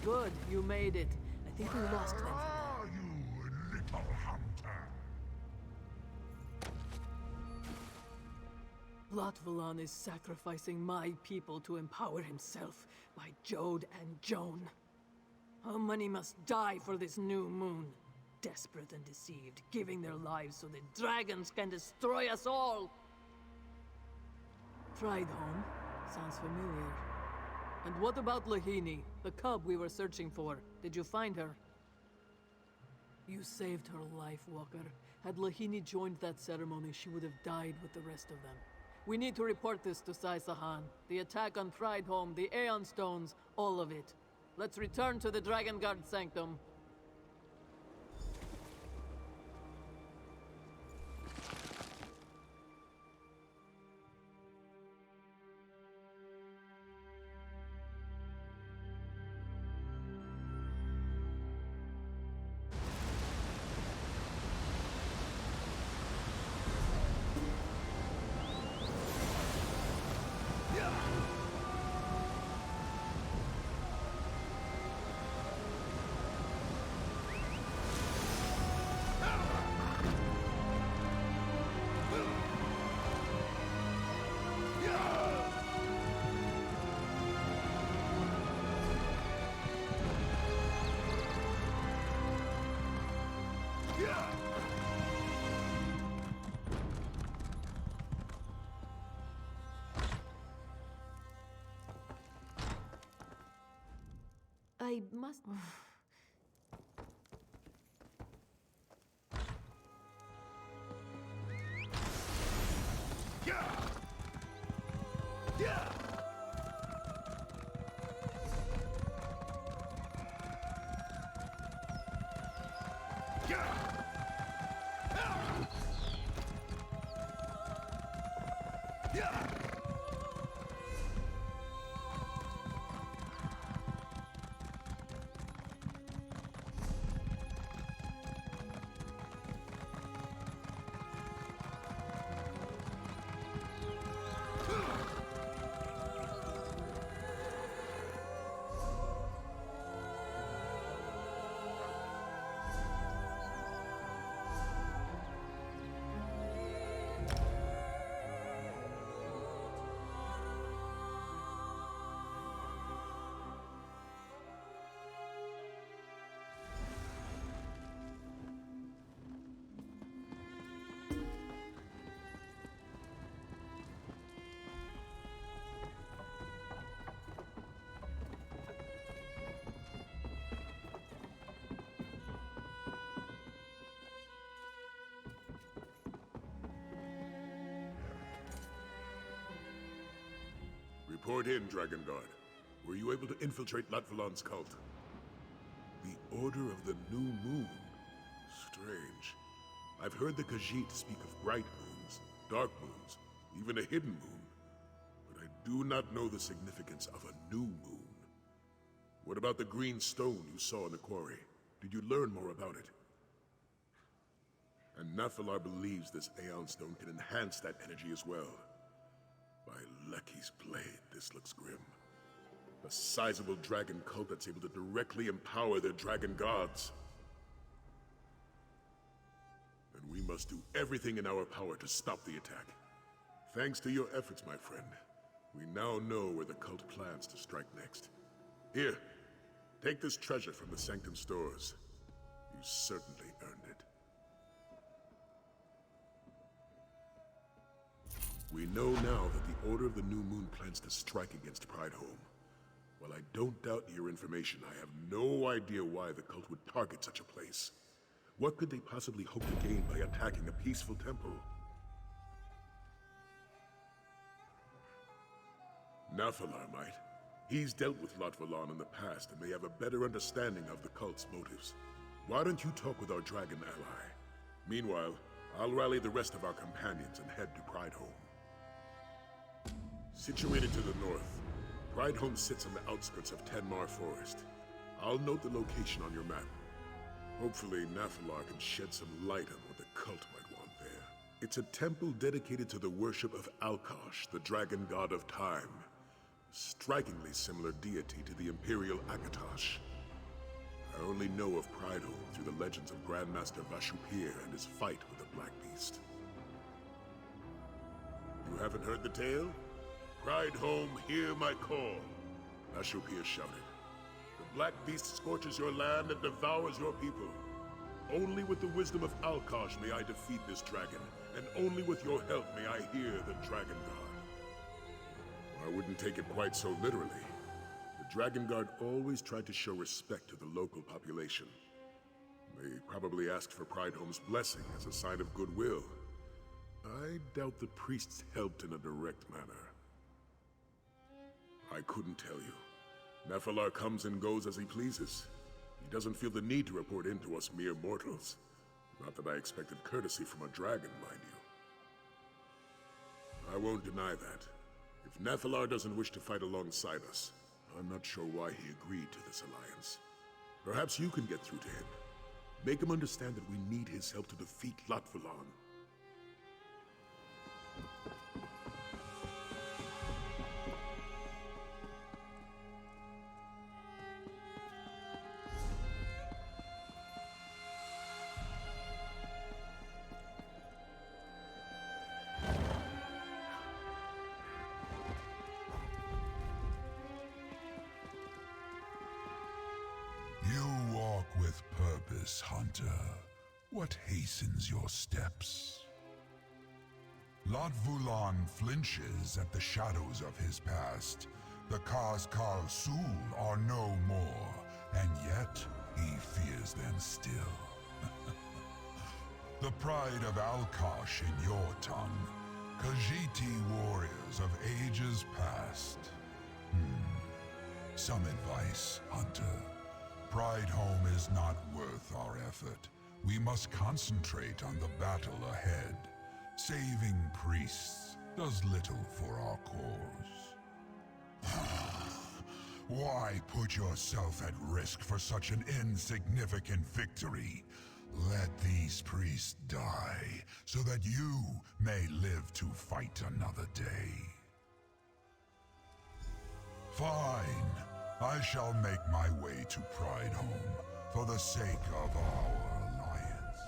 Good, you made it. I think we lost them. Are you, little hunter? Lotvalon is sacrificing my people to empower himself by Jode and Joan. How many must die for this new moon? Desperate and deceived, giving their lives so the dragons can destroy us all! Home sounds familiar. And what about Lahini, the cub we were searching for? Did you find her? You saved her life, Walker. Had Lahini joined that ceremony, she would have died with the rest of them. We need to report this to Sai-Sahan. The attack on Home, the Aeon Stones, all of it. Let's return to the Dragon Guard Sanctum. I must... Report in, Dragon Guard. Were you able to infiltrate Latvalon's cult? The Order of the New Moon? Strange. I've heard the Khajiit speak of bright moons, dark moons, even a hidden moon. But I do not know the significance of a new moon. What about the green stone you saw in the quarry? Did you learn more about it? And Nathalar believes this Aeon Stone can enhance that energy as well. By Lucky's blade, this looks grim. A sizable dragon cult that's able to directly empower their dragon gods. And we must do everything in our power to stop the attack. Thanks to your efforts, my friend, we now know where the cult plans to strike next. Here, take this treasure from the Sanctum stores. You certainly earned it. We know now that the Order of the New Moon plans to strike against Prideholm. While I don't doubt your information, I have no idea why the cult would target such a place. What could they possibly hope to gain by attacking a peaceful temple? Nafalar might. He's dealt with Lot Valon in the past and may have a better understanding of the cult's motives. Why don't you talk with our dragon ally? Meanwhile, I'll rally the rest of our companions and head to Prideholm. Situated to the north, Prideholm sits on the outskirts of Tenmar Forest. I'll note the location on your map. Hopefully, Nafalar can shed some light on what the cult might want there. It's a temple dedicated to the worship of Alkosh, the dragon god of time. A strikingly similar deity to the Imperial Akatosh. I only know of Prideholm through the legends of Grandmaster Vashupir and his fight with the Black Beast. You haven't heard the tale? Prideholm, hear my call, Vashupir shouted. The Black Beast scorches your land and devours your people. Only with the wisdom of Alkosh may I defeat this dragon, and only with your help may I hear the Dragon God. I wouldn't take it quite so literally. The Dragon Guard always tried to show respect to the local population. They probably asked for Prideholm's blessing as a sign of goodwill. I doubt the priests helped in a direct manner. I couldn't tell you. Nefalar comes and goes as he pleases. He doesn't feel the need to report in to us mere mortals. Not that I expected courtesy from a dragon, mind you. I won't deny that. If Nefalar doesn't wish to fight alongside us, I'm not sure why he agreed to this alliance. Perhaps you can get through to him. Make him understand that we need his help to defeat Lot Valon. You walk with purpose, Hunter. What hastens your steps? Lot Vulan flinches at the shadows of his past. The Kaz-Kal Sul are no more, and yet he fears them still. The pride of Alkosh in your tongue. Khajiiti warriors of ages past. Some advice, Hunter. Prideholm is not worth our effort. We must concentrate on the battle ahead. Saving priests does little for our cause. Why put yourself at risk for such an insignificant victory? Let these priests die, so that you may live to fight another day. Fine. I shall make my way to Prideholm, for the sake of our alliance.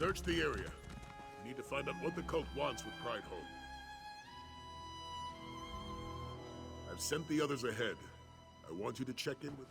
Search the area. We need to find out what the cult wants with Prideholm. I've sent the others ahead. I want you to check in with...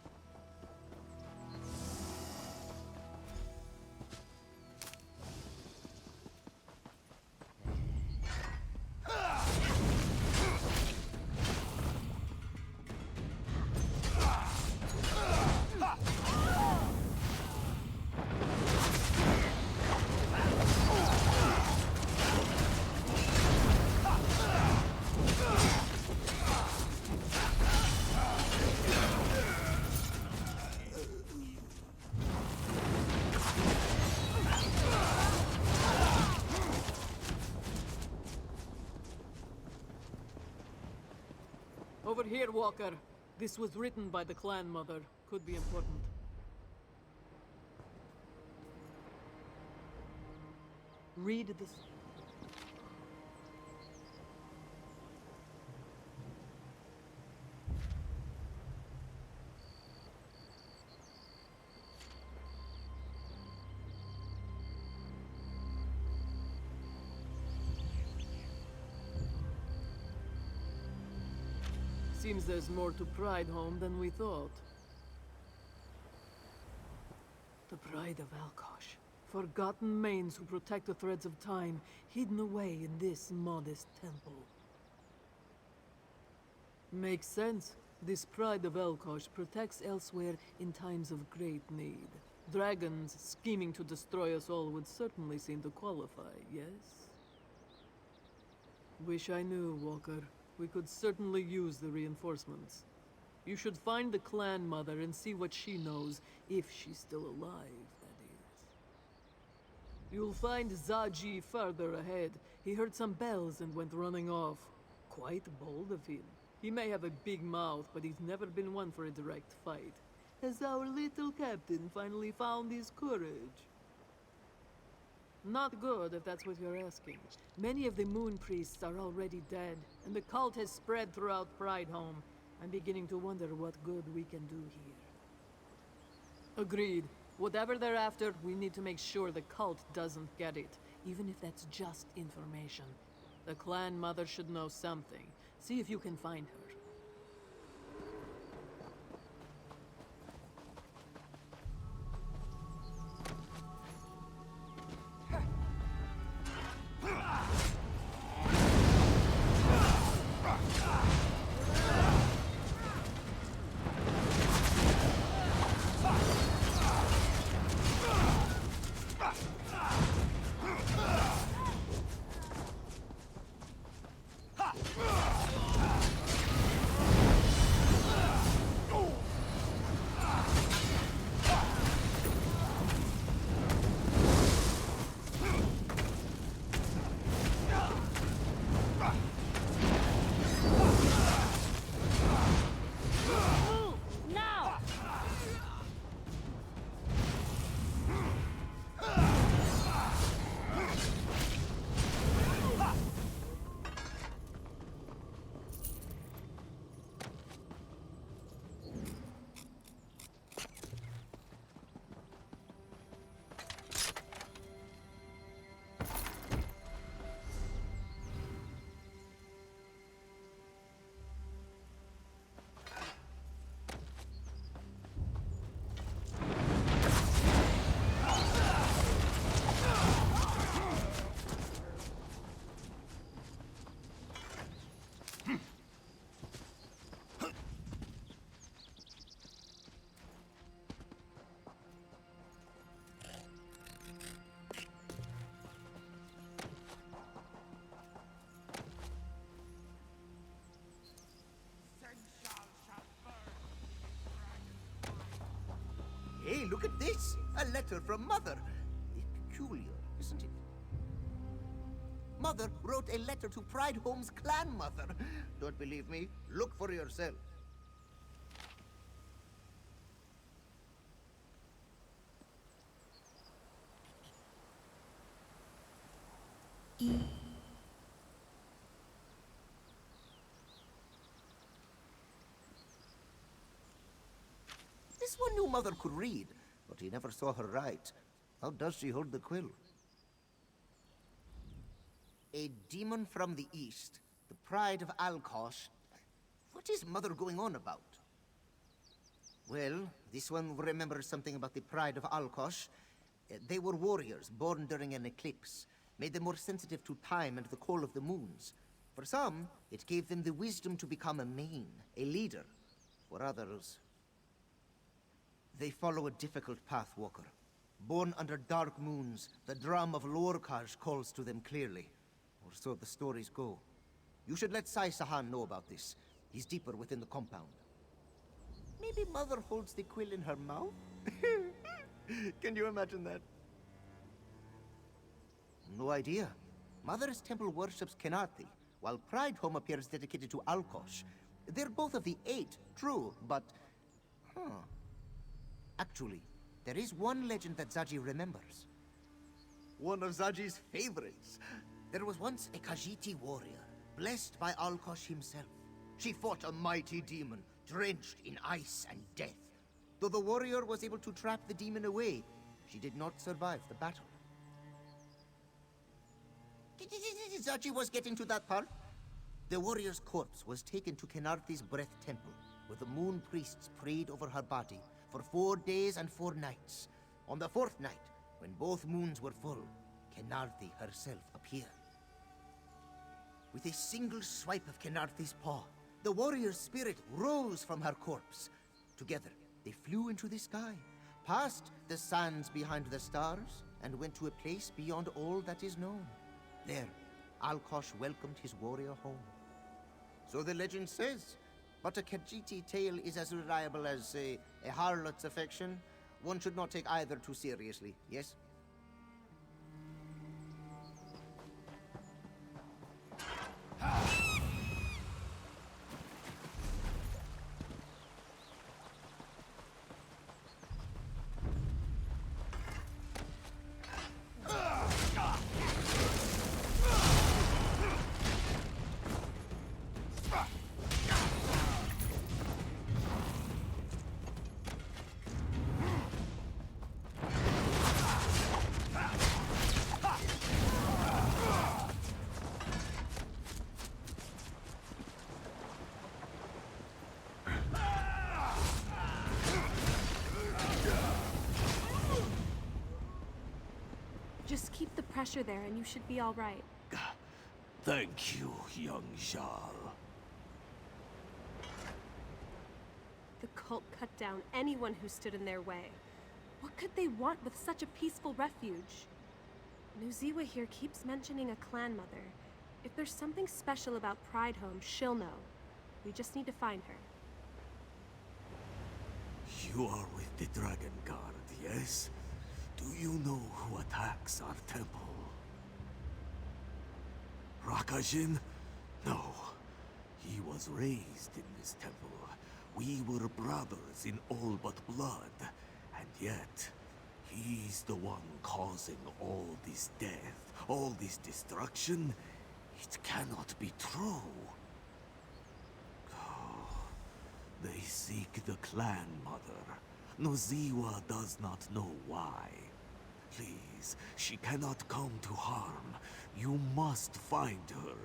Over here, Walker. This was written by the clan mother. Could be important. Read this. Seems there's more to Prideholm than we thought. The Pride of Alkosh. Forgotten mains who protect the threads of time, hidden away in this modest temple. Makes sense. This Pride of Alkosh protects elsewhere in times of great need. Dragons scheming to destroy us all would certainly seem to qualify, yes? Wish I knew, Walker. We could certainly use the reinforcements. You should find the clan mother and see what she knows, if she's still alive, that is. You'll find Zaji further ahead. He heard some bells and went running off. Quite bold of him. He may have a big mouth, but he's never been one for a direct fight. Has our little captain finally found his courage? Not good, if that's what you're asking. Many of the moon priests are already dead, and the cult has spread throughout Prideholm. I'm beginning to wonder what good we can do here. Agreed. Whatever they're after, we need to make sure the cult doesn't get it, even if that's just information. The clan mother should know something. See if you can find her. Hey, look at this! A letter from Mother. Peculiar, isn't it? Mother wrote a letter to Prideholm's clan mother. Don't believe me? Look for yourself. This one knew Mother could read, but he never saw her write. How does she hold the quill? A demon from the east, the pride of Alkosh. What is Mother going on about? Well, this one remembers something about the pride of Alkosh. They were warriors born during an eclipse, made them more sensitive to time and the call of the moons. For some, it gave them the wisdom to become a main, a leader. For others, they follow a difficult path, Walker. Born under dark moons, the drum of Lorkaj calls to them clearly. Or so the stories go. You should let Sai Sahan know about this. He's deeper within the compound. Maybe Mother holds the quill in her mouth? Can you imagine that? No idea. Mother's temple worships Kenarthi, while Pride Home appears dedicated to Alkosh. They're both of the 8, true, but... Actually, there is one legend that Zaji remembers. One of Zaji's favorites. There was once a Khajiiti warrior, blessed by Alkosh himself. She fought a mighty demon, drenched in ice and death. Though the warrior was able to trap the demon away, she did not survive the battle. Zaji was getting to that part. The warrior's corpse was taken to Kenarthi's Breath Temple, where the moon priests prayed over her body for 4 days and 4 nights. On the 4th night, when both moons were full, Kenarthi herself appeared. With a single swipe of Kenarthi's paw, the warrior's spirit rose from her corpse. Together, they flew into the sky, past the sands behind the stars, and went to a place beyond all that is known. There, Alkosh welcomed his warrior home. So the legend says, but a Khajiiti tale is as reliable as a harlot's affection. One should not take either too seriously, yes? Just keep the pressure there and you should be all right. Thank you, young Jarl. The cult cut down anyone who stood in their way. What could they want with such a peaceful refuge? Nuziwa here keeps mentioning a clan mother. If there's something special about Pride Home, she'll know. We just need to find her. You are with the Dragon Guard, yes? Do you know who attacks our temple? Rakajin? No. He was raised in this temple. We were brothers in all but blood. And yet, he's the one causing all this death, all this destruction. It cannot be true. Oh, they seek the clan mother. Nuziwa does not know why. Please, she cannot come to harm. You must find her.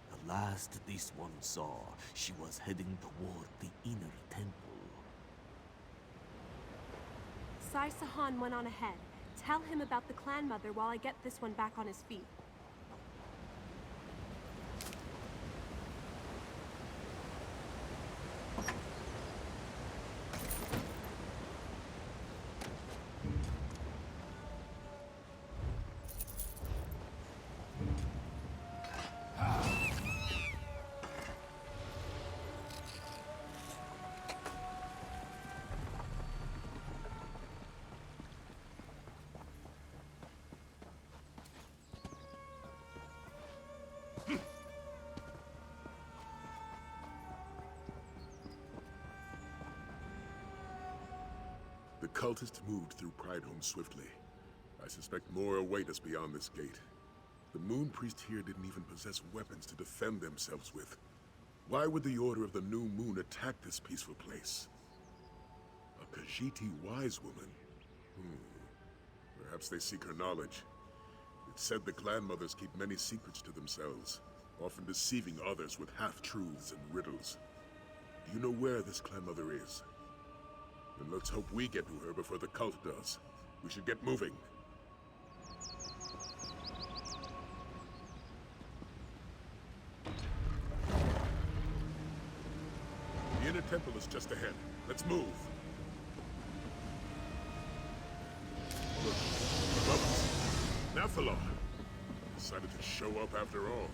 The last this one saw, she was heading toward the inner temple. Sai Sahan went on ahead. Tell him about the clan mother while I get this one back on his feet. The cultists moved through Pride Home swiftly. I suspect more await us beyond this gate. The Moon Priest here didn't even possess weapons to defend themselves with. Why would the Order of the New Moon attack this peaceful place? A Khajiiti wise woman? Perhaps they seek her knowledge. It's said the clan mothers keep many secrets to themselves, often deceiving others with half-truths and riddles. Do you know where this clan mother is? Then let's hope we get to her before the cult does. We should get moving. The inner temple is just ahead. Let's move. Look, above us. Nephilim decided to show up after all.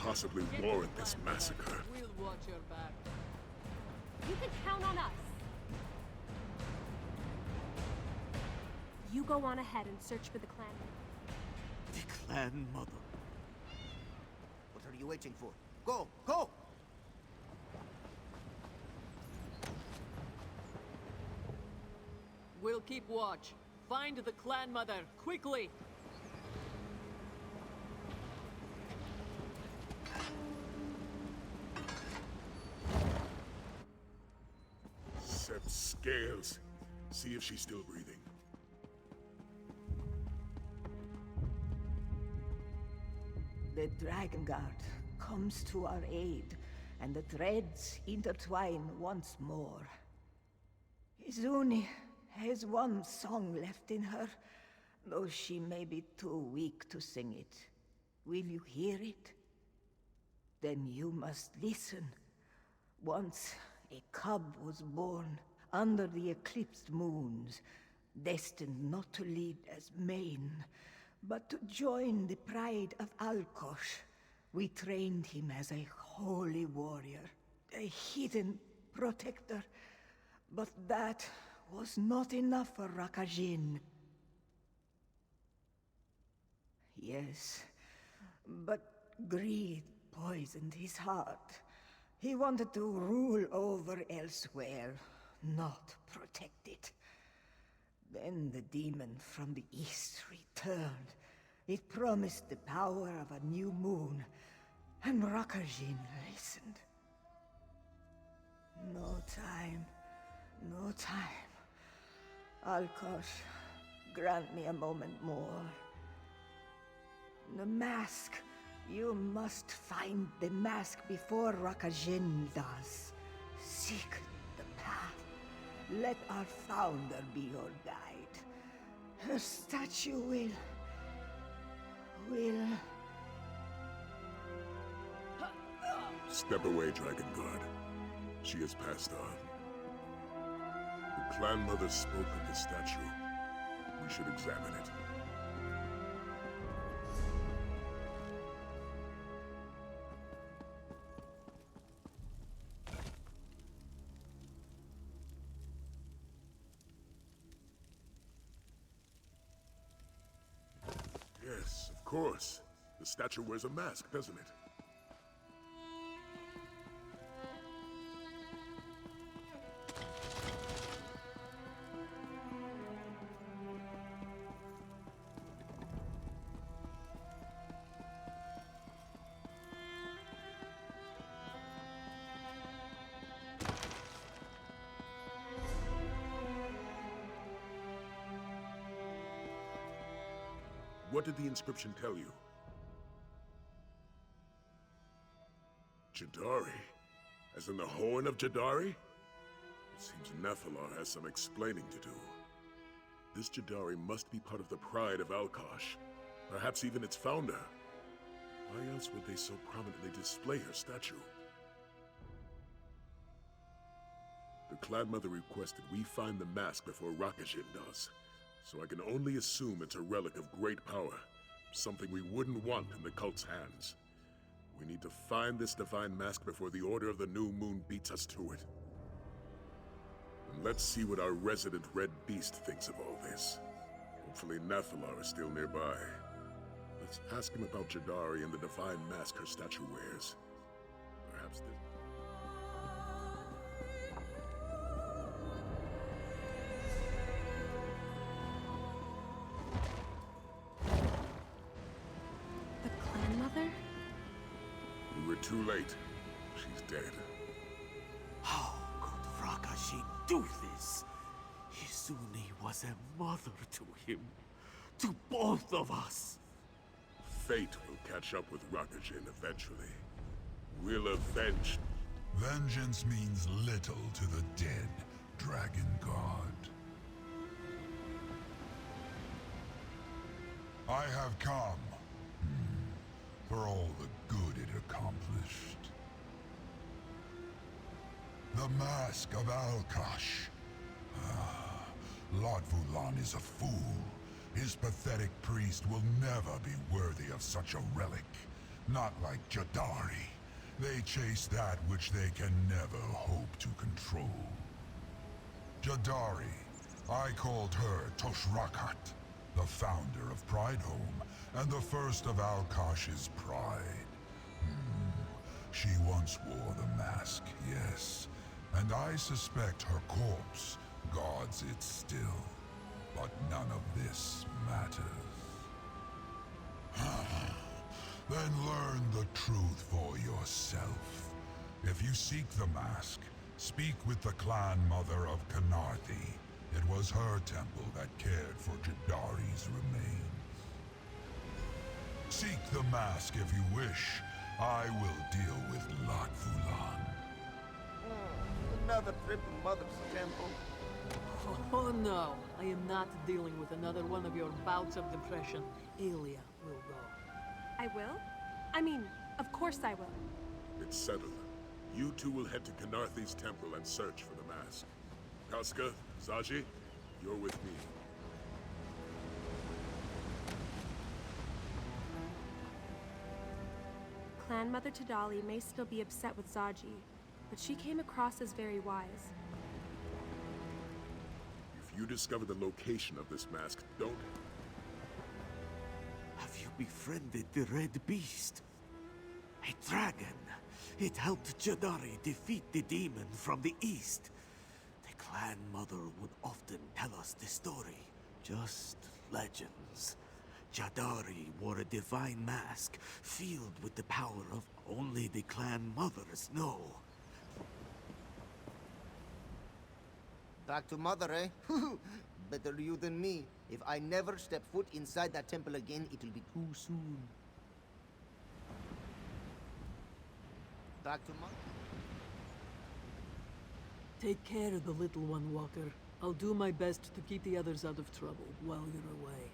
Possibly warrant this massacre. We'll watch your back. You can count on us. You go on ahead and search for the clan. The clan mother. What are you waiting for? Go! Go! We'll keep watch. Find the clan mother, quickly! Set scales. See if she's still breathing. The Dragon Guard comes to our aid, and the threads intertwine once more. Izuni has one song left in her, though she may be too weak to sing it. Will you hear it? Then you must listen. Once a cub was born under the eclipsed moons, destined not to lead as main, but to join the pride of Alkosh. We trained him as a holy warrior, a hidden protector, but that was not enough for Rakajin. Yes, but greed poisoned his heart. He wanted to rule over elsewhere, not protect it. Then the demon from the east returned. It promised the power of a new moon, and Rakajin listened. No time, no time. Alkosh, grant me a moment more. The mask. You must find the mask before Rakajin does. Seek the path. Let our founder be your guide. Her statue will... Step away, Dragon Guard. She has passed on. The clan mother spoke of the statue. We should examine it. Yes, of course. The statue wears a mask, doesn't it? What did the inscription tell you? Jadari? As in the Horn of Jadari? It seems Nephilim has some explaining to do. This Jadari must be part of the pride of Alkosh. Perhaps even its founder. Why else would they so prominently display her statue? The clan mother requested we find the mask before Rakajin does. So I can only assume it's a relic of great power. Something we wouldn't want in the cult's hands. We need to find this divine mask before the Order of the New Moon beats us to it. And let's see what our resident Red Beast thinks of all this. Hopefully Nathalar is still nearby. Let's ask him about Jadari and the divine mask her statue wears. Perhaps this... The clan mother? We were too late. She's dead. How could Rakajin do this? Izuni was a mother to him. To both of us. Fate will catch up with Rakajin eventually. We'll avenge. Vengeance means little to the dead, Dragon God. I have come for all the good it accomplished. The Mask of Alkosh. Lord Vulan is a fool. His pathetic priest will never be worthy of such a relic. Not like Jadari. They chase that which they can never hope to control. Jadari, I called her Toshrakat, the founder of Pridehome, and the first of Alkosh's pride. She once wore the mask, yes, and I suspect her corpse guards it still. But none of this matters. Then learn the truth for yourself. If you seek the mask, speak with the clan mother of Kanarthi. It was her temple that cared for Jadari's remains. Seek the mask if you wish. I will deal with Lord Vulan. Another trip to Mother's temple. Oh no, I am not dealing with another one of your bouts of depression. Aelia will go. I will? I mean, of course I will. It's settled. You two will head to Kanarthi's temple and search for the mask. Casca, Zaji, you're with me. Clan Mother Tadali may still be upset with Zaji, but she came across as very wise. If you discover the location of this mask, don't... Have you befriended the Red Beast? A dragon. It helped Jadari defeat the demon from the east. The clan mother would often tell us the story. Just legends. Jadari wore a divine mask filled with the power of only the clan mothers know. Back to Mother, eh? Better you than me. If I never step foot inside that temple again, it'll be too soon. Back to Mother. Take care of the little one, Walker. I'll do my best to keep the others out of trouble while you're away.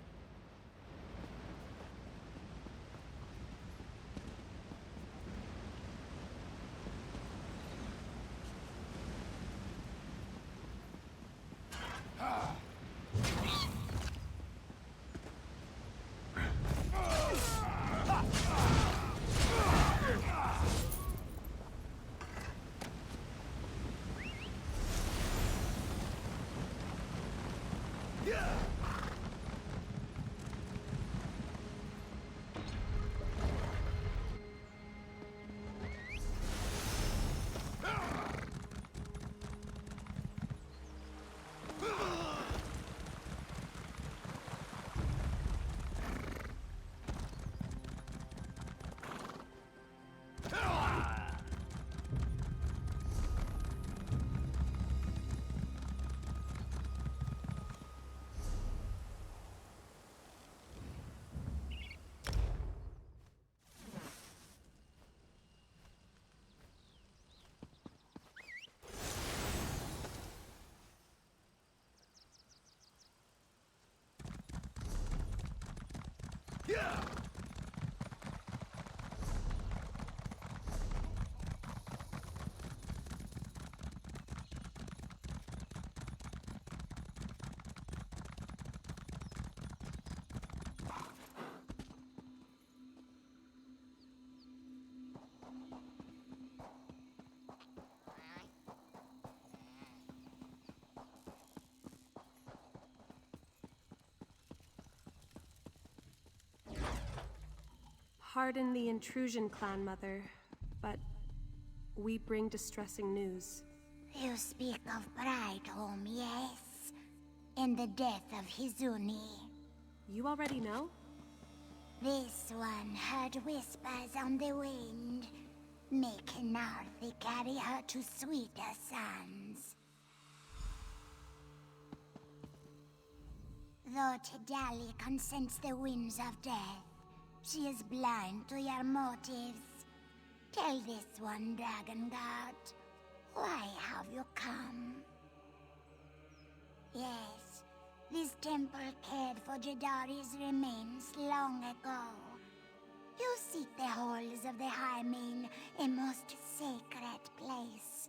Pardon the intrusion, Clan Mother, but we bring distressing news. You speak of Brighthome, yes? And the death of Hizuni. You already know? This one heard whispers on the wind, making Arthur carry her to sweeter sands. Though Tidali can sense the winds of death, she is blind to your motives. Tell this one, Dragon Guard, why have you come? Yes, this temple cared for Jadari's remains long ago. You seek the halls of the Hymen, a most sacred place.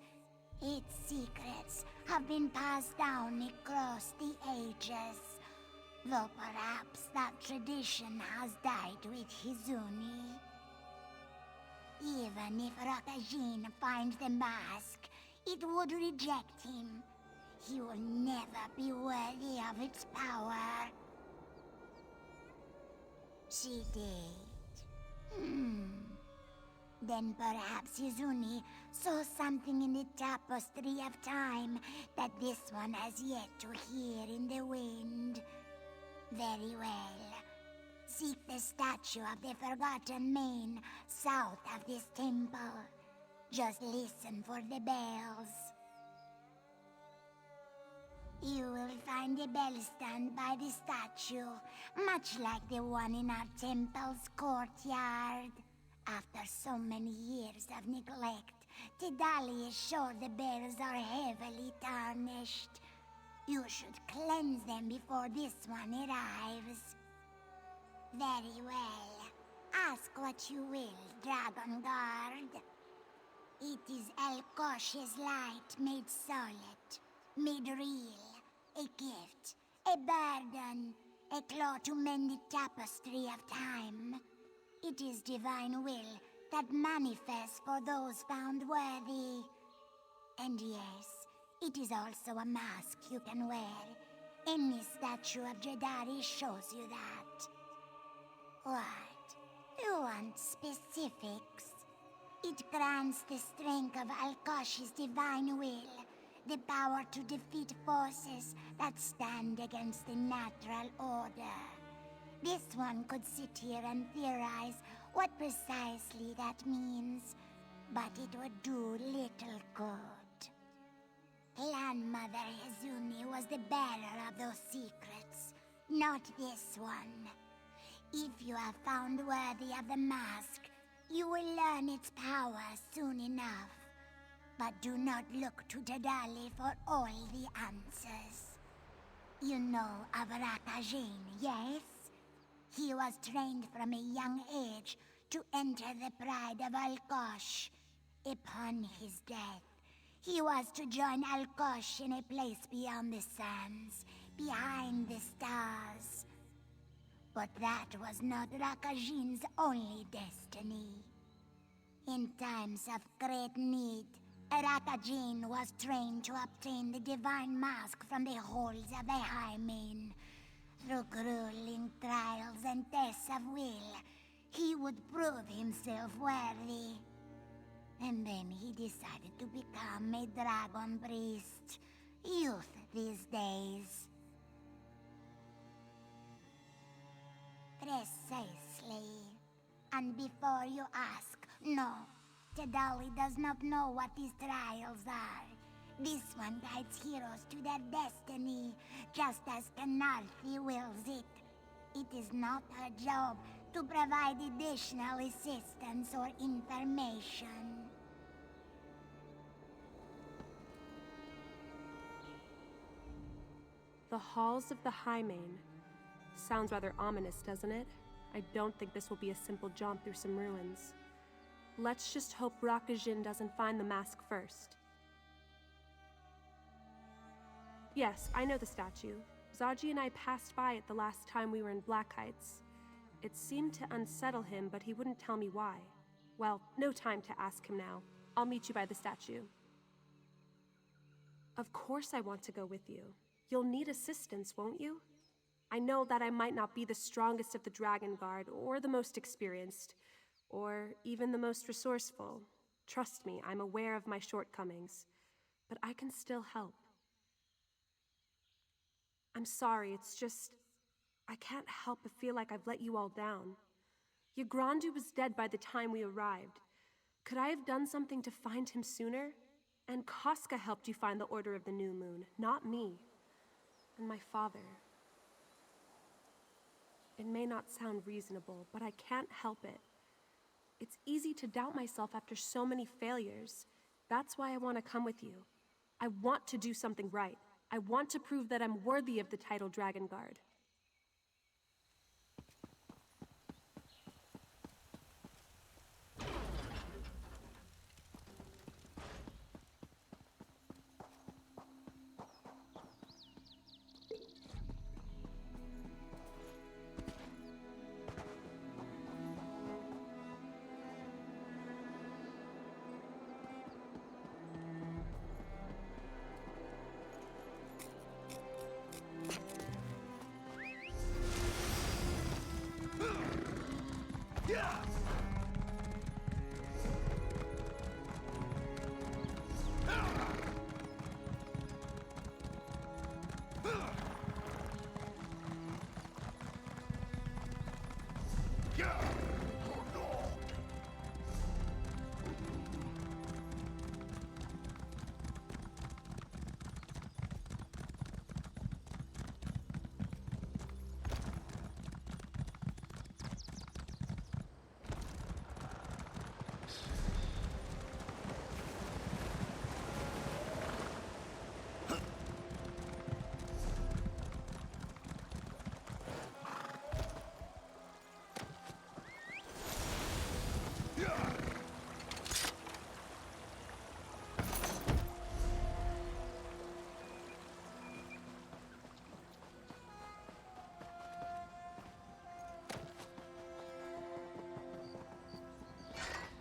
Its secrets have been passed down across the ages. Though perhaps that tradition has died with Hizuni. Even if Rakajin finds the mask, it would reject him. He will never be worthy of its power. She did. Then perhaps Hizuni saw something in the tapestry of time that this one has yet to hear in the wind. Very well. Seek the statue of the Forgotten Main south of this temple. Just listen for the bells. You will find a bell stand by the statue, much like the one in our temple's courtyard. After so many years of neglect, Tidali is sure the bells are heavily tarnished. You should cleanse them before this one arrives. Very well. Ask what you will, Dragon Guard. It is Alkosh's light made solid, made real, a gift, a burden, a claw to mend the tapestry of time. It is divine will that manifests for those found worthy. And yes, it is also a mask you can wear. Any statue of Jadari shows you that. What? You want specifics? It grants the strength of Alkosh's divine will, the power to defeat forces that stand against the natural order. This one could sit here and theorize what precisely that means, but it would do little good. Clan Mother Hizuni was the bearer of those secrets, not this one. If you are found worthy of the mask, you will learn its power soon enough. But do not look to Jadali for all the answers. You know of Rakajin, yes? He was trained from a young age to enter the pride of Alkosh. Upon his death, he was to join Alkosh in a place beyond the sands, behind the stars. But that was not Rakajin's only destiny. In times of great need, Rakajin was trained to obtain the divine mask from the halls of the Hymen. Through grueling trials and tests of will, he would prove himself worthy. And then he decided to become a dragon priest. Youth these days. Precisely. And before you ask, no, Tidali does not know what these trials are. This one guides heroes to their destiny, just as Kanarthi wills it. It is not her job to provide additional assistance or information. The halls of the Hymen. Sounds rather ominous, doesn't it? I don't think this will be a simple jaunt through some ruins. Let's just hope Rakajin doesn't find the mask first. Yes, I know the statue. Zaji and I passed by it the last time we were in Black Heights. It seemed to unsettle him, but he wouldn't tell me why. Well, no time to ask him now. I'll meet you by the statue. Of course I want to go with you. You'll need assistance, won't you? I know that I might not be the strongest of the Dragon Guard, or the most experienced, or even the most resourceful. Trust me, I'm aware of my shortcomings. But I can still help. I'm sorry, it's just... I can't help but feel like I've let you all down. Yagrandu was dead by the time we arrived. Could I have done something to find him sooner? And Casca helped you find the Order of the New Moon, not me. And my father. It may not sound reasonable, but I can't help it. It's easy to doubt myself after so many failures. That's why I want to come with you. I want to do something right. I want to prove that I'm worthy of the title Dragon Guard.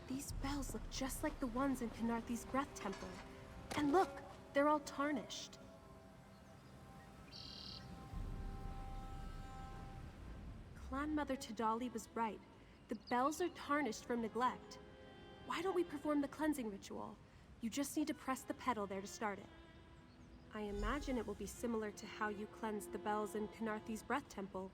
These bells look just like the ones in Kanarthi's Breath Temple. And look, they're all tarnished. Clan Mother Tadali was right. The bells are tarnished from neglect. Why don't we perform the cleansing ritual? You just need to press the pedal there to start it. I imagine it will be similar to how you cleanse the bells in Kanarthi's Breath Temple.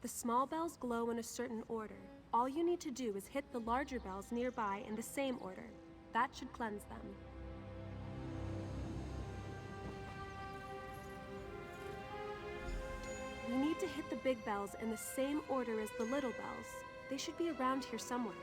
The small bells glow in a certain order. All you need to do is hit the larger bells nearby in the same order. That should cleanse them. We need to hit the big bells in the same order as the little bells. They should be around here somewhere.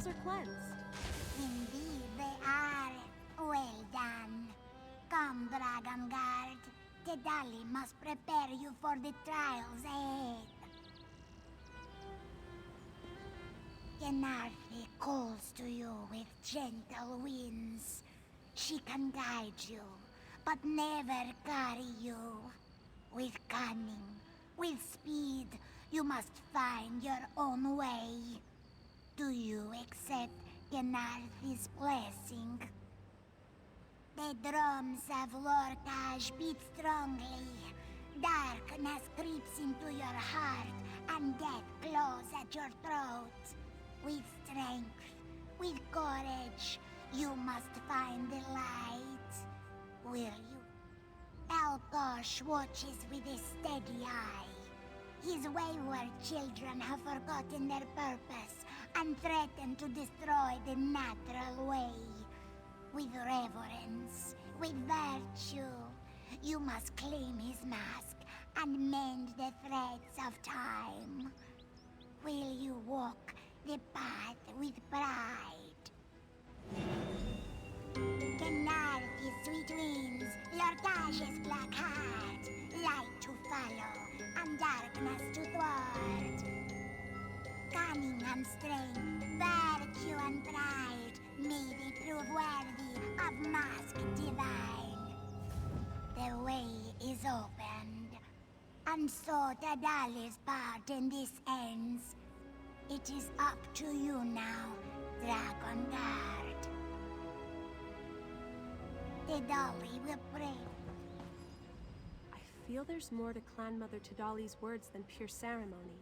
Are cleansed. Indeed they are. Well done. Come, Dragon Guard. Tadali must prepare you for the trials ahead. Genarthi calls to you with gentle winds. She can guide you, but never carry you. With cunning, with speed, you must find your own way. Do you accept Genarthi's blessing? The drums of Lorkaj beat strongly. Darkness creeps into your heart, and death claws at your throat. With strength, with courage, you must find the light. Will you? Alkosh watches with a steady eye. His wayward children have forgotten their purpose and threaten to destroy the natural way. With reverence, with virtue, you must claim his mask and mend the threads of time. Will you walk the path with pride? Genarthi's sweet wings, Lorkaj's black heart, light to follow and darkness to thwart. Cunning and strength, virtue and pride, may they prove worthy of mask divine. The way is opened, and so Tadali's part in this ends. It is up to you now, Dragon Guard. Tadali will pray. I feel there's more to Clan Mother Tadali's words than pure ceremony.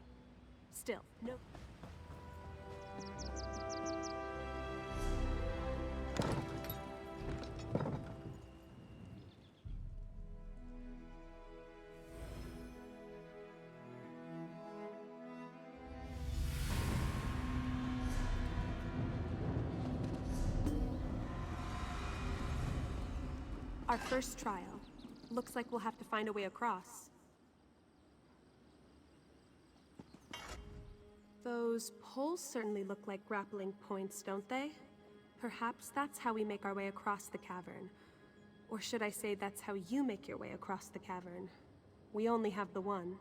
Still, no. Our first trial. Looks like we'll have to find a way across. Those poles certainly look like grappling points, don't they? Perhaps that's how we make our way across the cavern. Or should I say that's how you make your way across the cavern. We only have the one.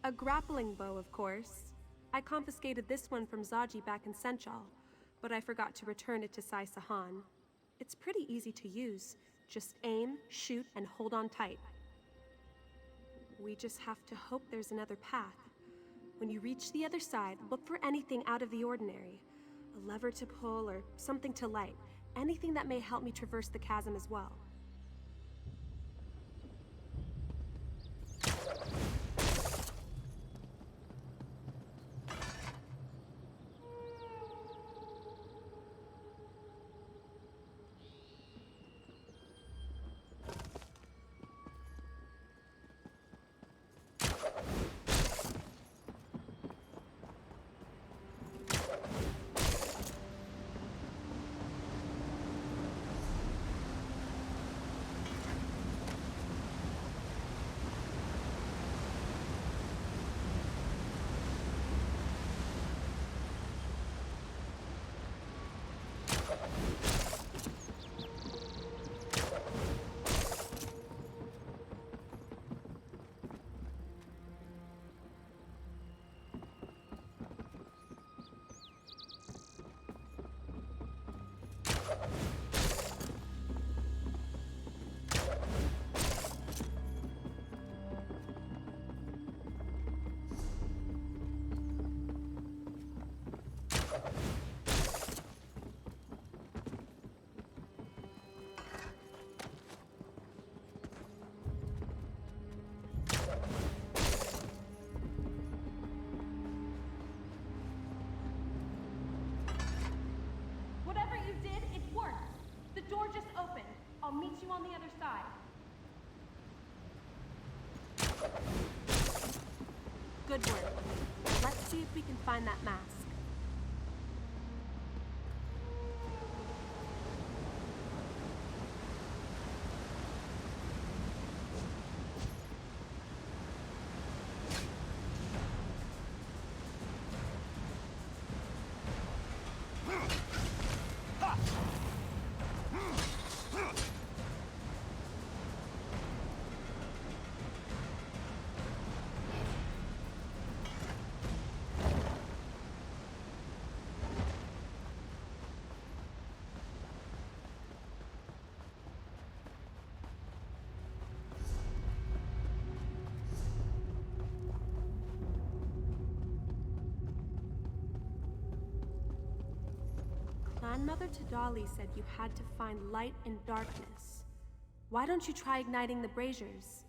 A grappling bow, of course. I confiscated this one from Zaji back in Senchal, but I forgot to return it to Sai Sahan. It's pretty easy to use. Just aim, shoot, and hold on tight. We just have to hope there's another path. When you reach the other side, look for anything out of the ordinary. A lever to pull or something to light. Anything that may help me traverse the chasm as well. door just opened. I'll meet you on the other side. Good work. Let's see if we can find that mask. Grandmother Tadali said you had to find light in darkness. Why don't you try igniting the braziers?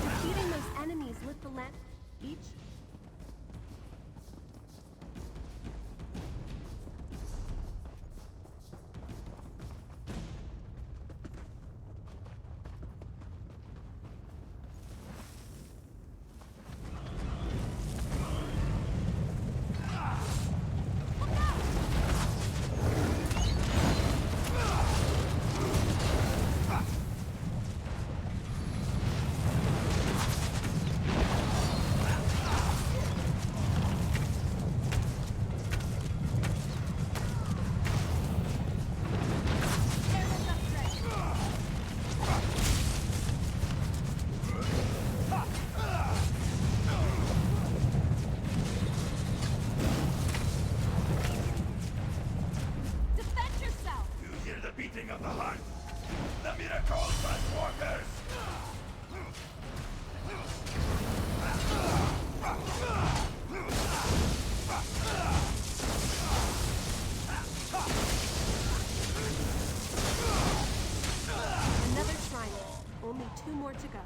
Defeating those enemies lit the lamp each. To go.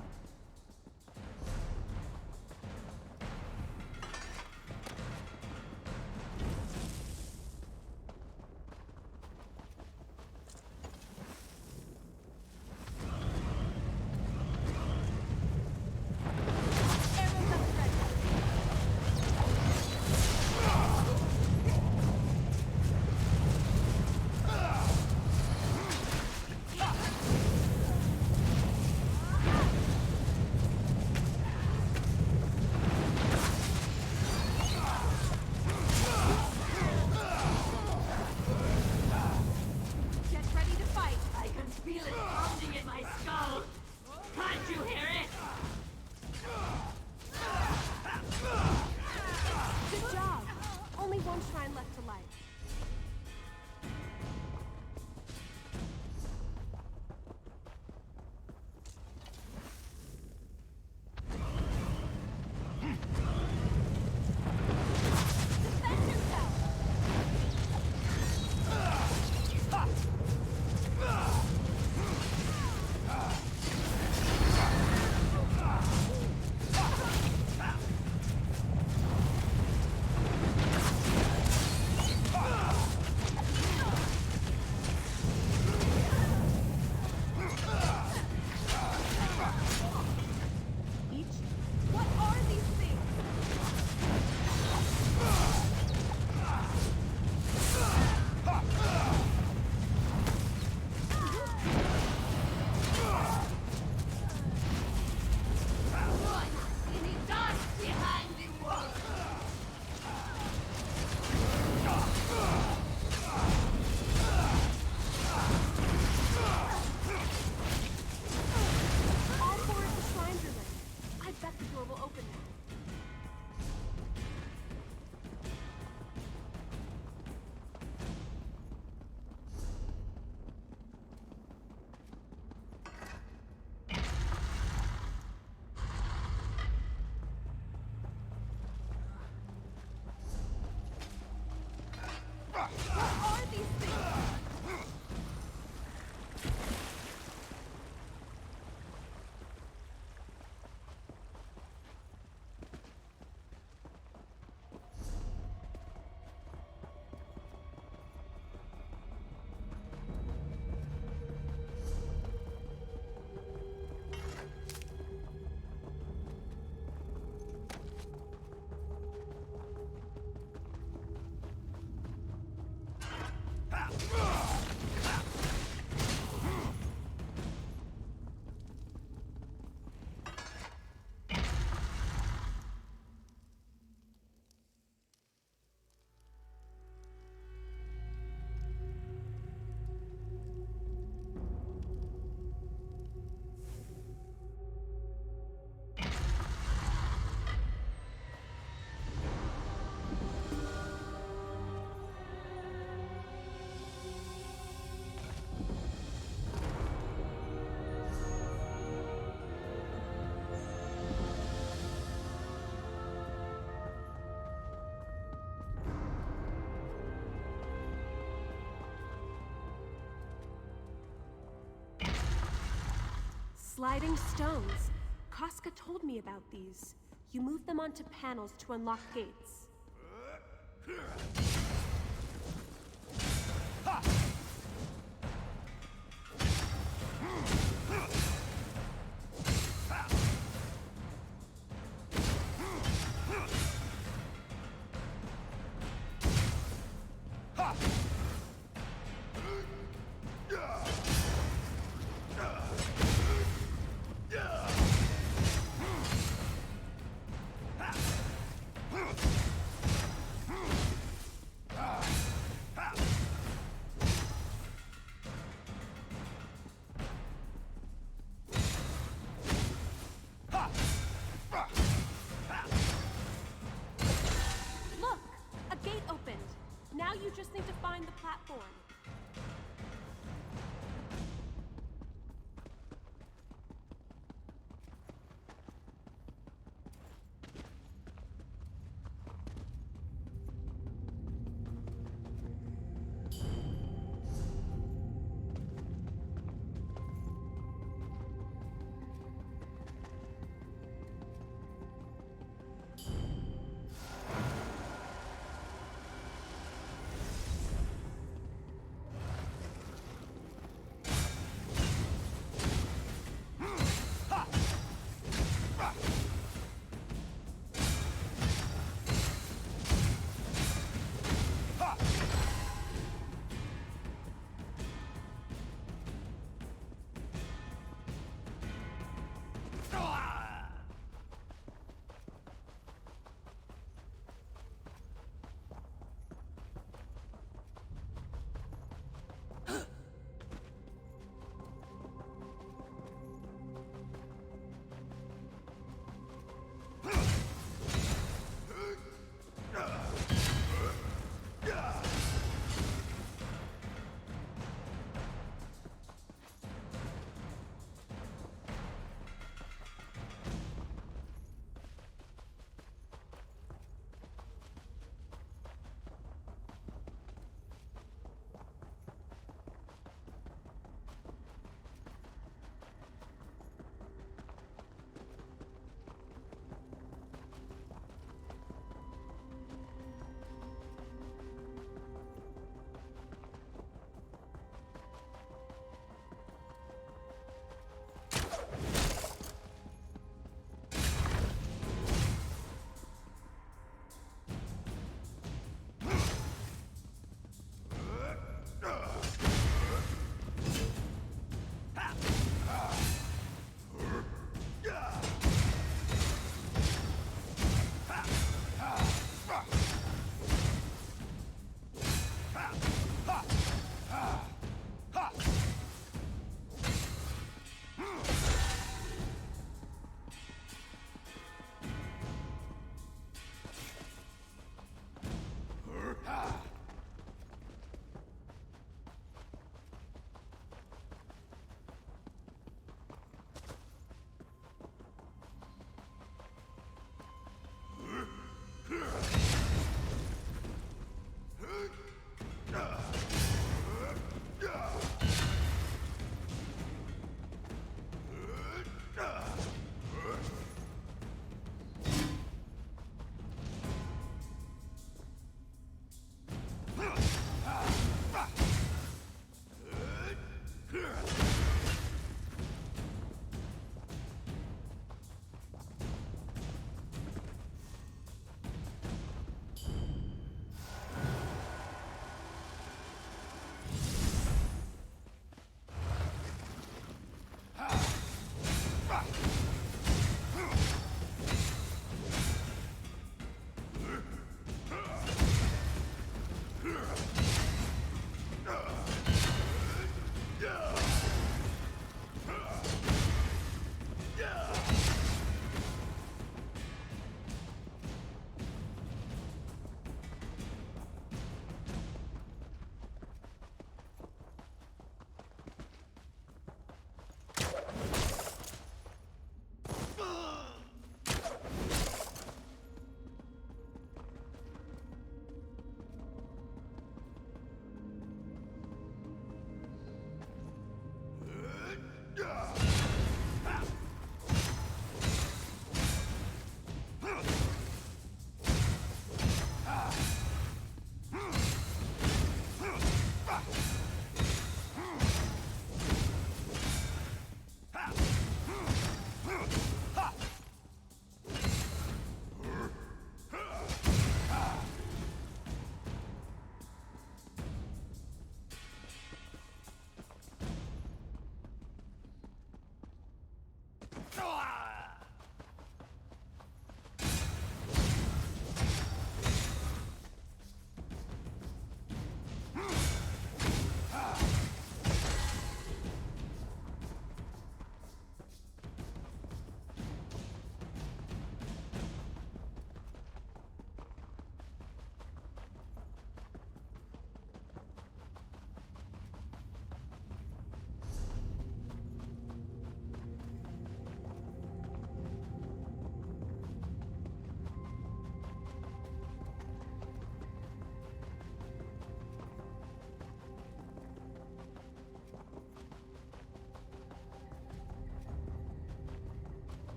Sliding stones. Casca told me about these. You move them onto panels to unlock gates.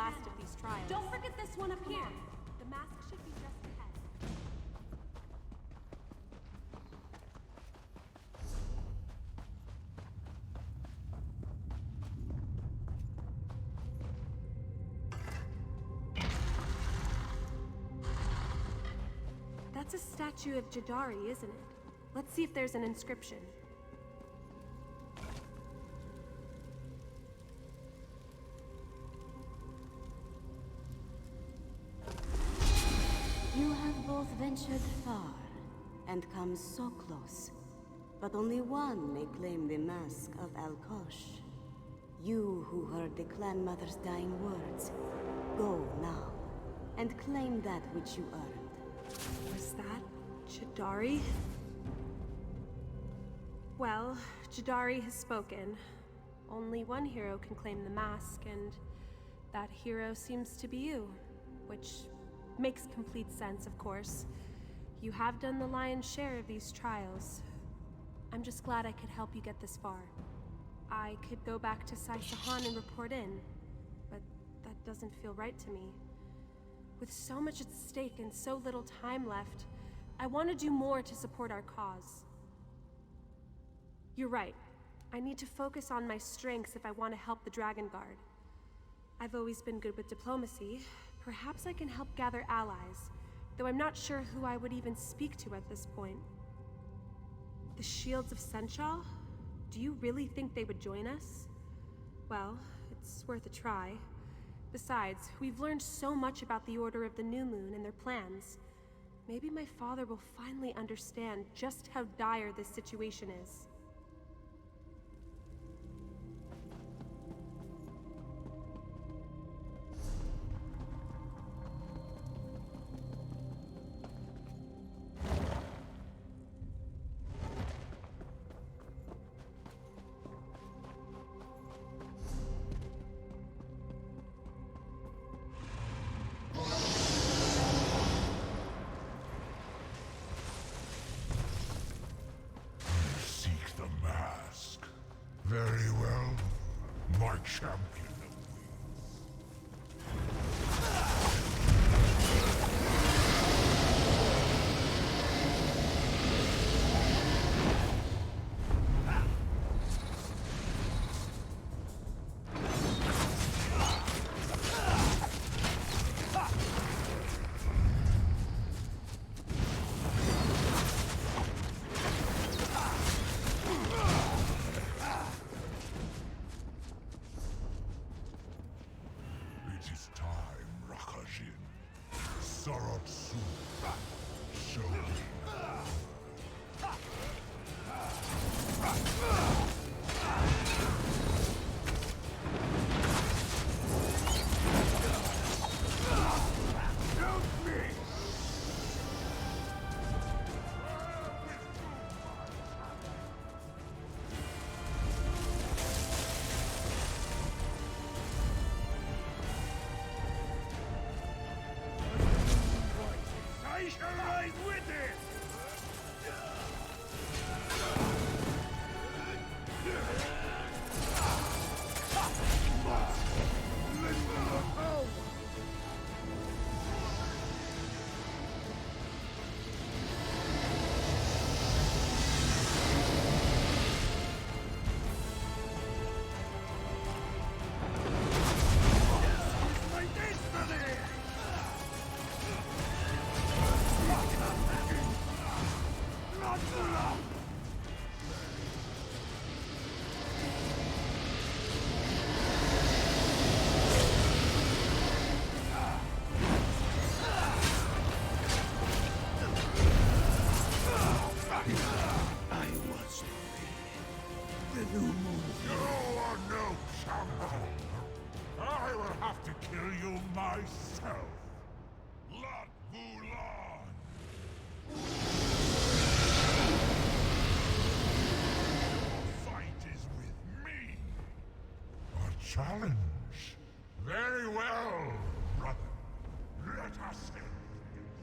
last of these trials. Don't forget this one up here. The mask should be just ahead. That's a statue of Jadari, isn't it? Let's see if there's an inscription. You have both ventured far and come so close, but only one may claim the mask of Alkosh. You who heard the clan mother's dying words, go now and claim that which you earned. Was that Jadari? Well, Jadari has spoken. Only one hero can claim the mask, and that hero seems to be you, which makes complete sense, of course. You have done the lion's share of these trials. I'm just glad I could help you get this far. I could go back to Saisahan and report in, but that doesn't feel right to me. With so much at stake and so little time left, I want to do more to support our cause. You're right. I need to focus on my strengths if I want to help the Dragon Guard. I've always been good with diplomacy. Perhaps I can help gather allies, though I'm not sure who I would even speak to at this point. The Shields of Senshal? Do you really think they would join us? Well, it's worth a try. Besides, we've learned so much about the Order of the New Moon and their plans. Maybe my father will finally understand just how dire this situation is. Very well, my champion challenge. Very well, brother. Let us end this.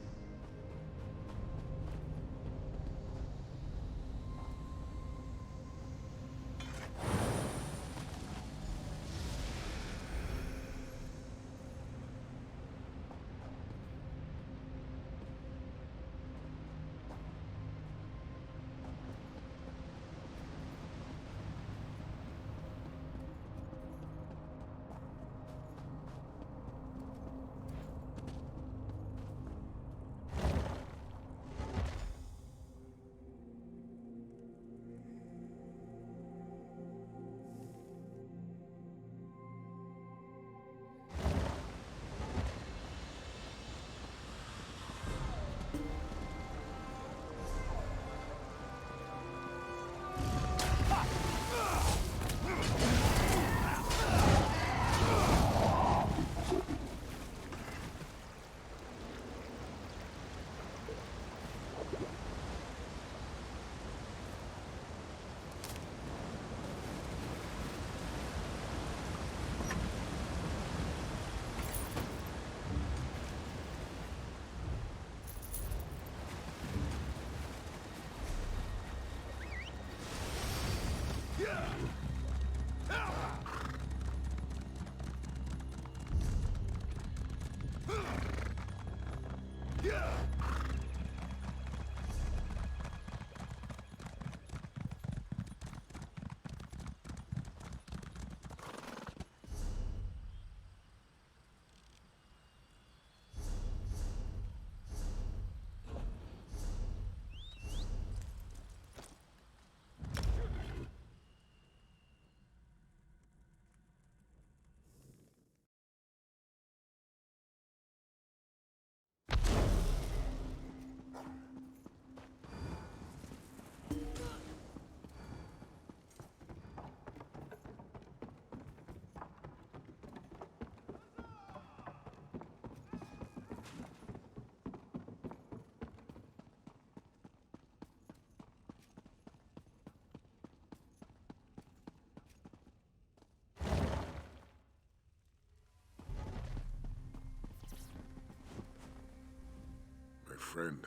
Friend,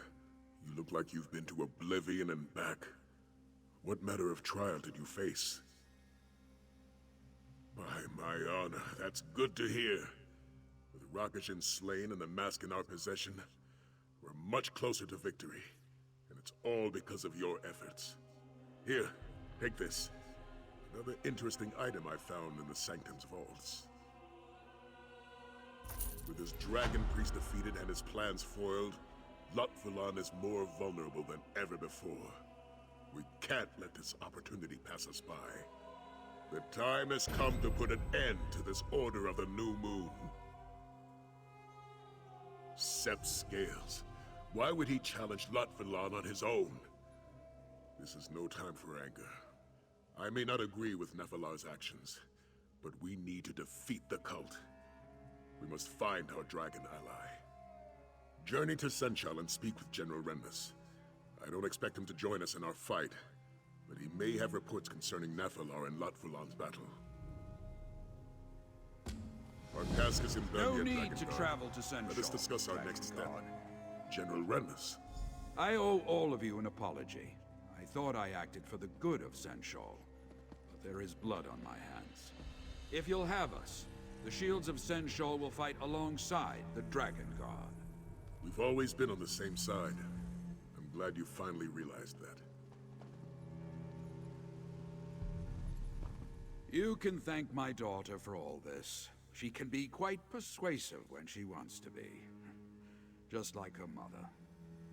you look like you've been to oblivion and back. What manner of trial did you face? By my honor, that's good to hear. With Rakishin slain and the mask in our possession, we're much closer to victory. And it's all because of your efforts. Here, take this. Another interesting item I found in the Sanctum's vaults. With his dragon priest defeated and his plans foiled, Lutvulan is more vulnerable than ever before. We can't let this opportunity pass us by. The time has come to put an end to this Order of the New Moon. Sept Scales. Why would he challenge Lutvulan on his own? This is no time for anger. I may not agree with Nephilar's actions, but we need to defeat the cult. We must find our dragon ally. Journey to Senchal and speak with General Renmus. I don't expect him to join us in our fight, but he may have reports concerning Nephilar and Lutvulan's battle. Our task is in No need to travel to Senchal. Let us discuss our next step. General Renmus. I owe all of you an apology. I thought I acted for the good of Senchal, but there is blood on my hands. If you'll have us, the shields of Senchal will fight alongside the Dragon Guard. We've always been on the same side. I'm glad you finally realized that. You can thank my daughter for all this. She can be quite persuasive when she wants to be. Just like her mother.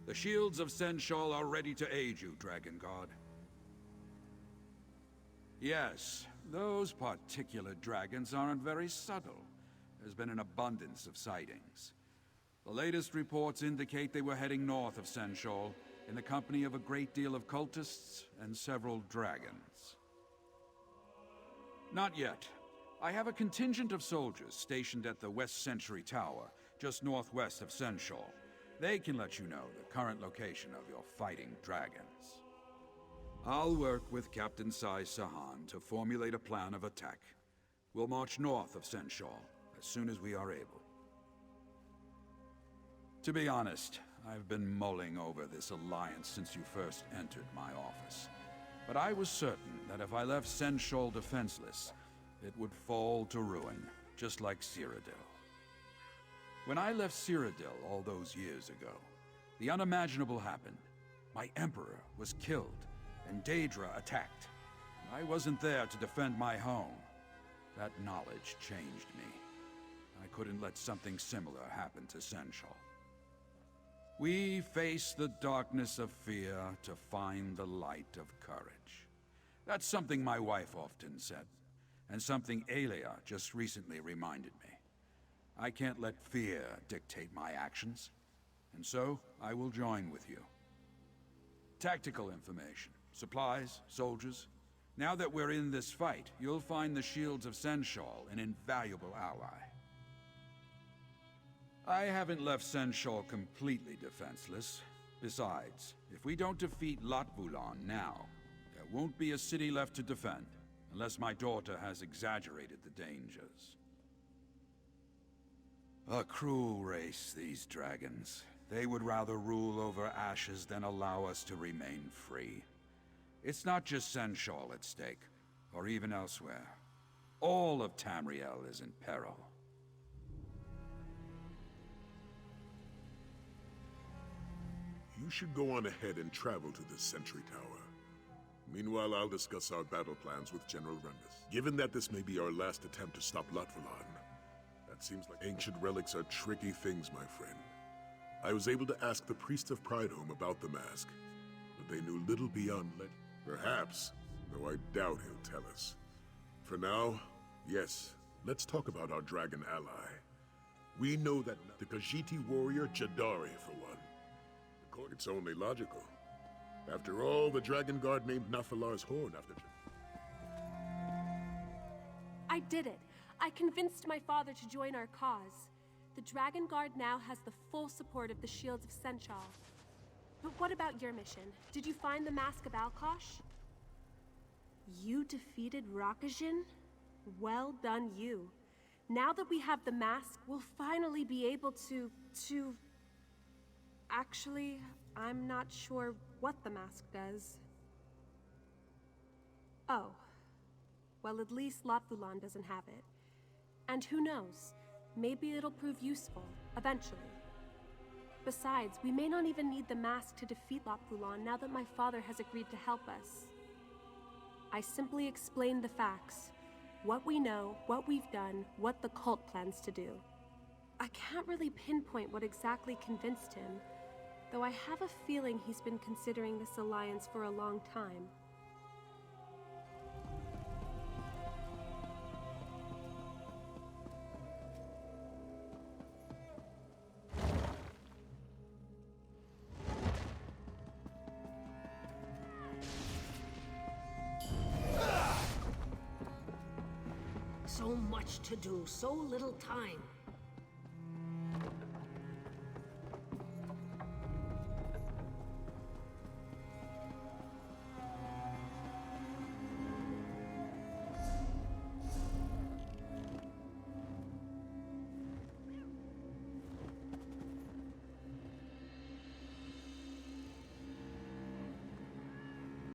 The shields of Senchal are ready to aid you, Dragon God. Yes, those particular dragons aren't very subtle. There's been an abundance of sightings. The latest reports indicate they were heading north of Senchal in the company of a great deal of cultists and several dragons. Not yet. I have a contingent of soldiers stationed at the West Century Tower, just northwest of Senchal. They can let you know the current location of your fighting dragons. I'll work with Captain Sai Sahan to formulate a plan of attack. We'll march north of Senchal as soon as we are able. To be honest, I've been mulling over this alliance since you first entered my office. But I was certain that if I left Senchal defenseless, it would fall to ruin, just like Cyrodiil. When I left Cyrodiil all those years ago, the unimaginable happened. My Emperor was killed, and Daedra attacked. I wasn't there to defend my home. That knowledge changed me. I couldn't let something similar happen to Senchal. We face the darkness of fear to find the light of courage. That's something my wife often said, and something Aelia just recently reminded me. I can't let fear dictate my actions, and so I will join with you. Tactical information, supplies, soldiers. Now that we're in this fight, you'll find the shields of Senchal an invaluable ally. I haven't left Senchal completely defenseless. Besides, if we don't defeat Lutvulan now, there won't be a city left to defend, unless my daughter has exaggerated the dangers. A cruel race, these dragons. They would rather rule over ashes than allow us to remain free. It's not just Senchal at stake. or even elsewhere. All of Tamriel is in peril. You should go on ahead and travel to this sentry tower. Meanwhile, I'll discuss our battle plans with General Remus. Given that this may be our last attempt to stop Lotvalon, that seems like ancient relics are tricky things, my friend. I was able to ask the Priest of Prideholme about the mask, but they knew little beyond legend. Perhaps, though I doubt he'll tell us. For now, yes, let's talk about our dragon ally. We know that the Khajiiti warrior Jadari, for one. It's only logical. After all, the Dragon Guard named Nafalar's Horn after I did it. I convinced my father to join our cause. The Dragon Guard now has the full support of the Shields of Senchal. But what about your mission? Did you find the Mask of Alkosh? You defeated Rakajin? Well done, you. Now that we have the mask, we'll finally be able to... Actually, I'm not sure what the mask does. Oh. Well, at least Lotvalon doesn't have it. And who knows? Maybe it'll prove useful, eventually. Besides, we may not even need the mask to defeat Lotvalon now that my father has agreed to help us. I simply explained the facts. What we know, what we've done, what the cult plans to do. I can't really pinpoint what exactly convinced him, though I have a feeling he's been considering this alliance for a long time. So much to do, so little time.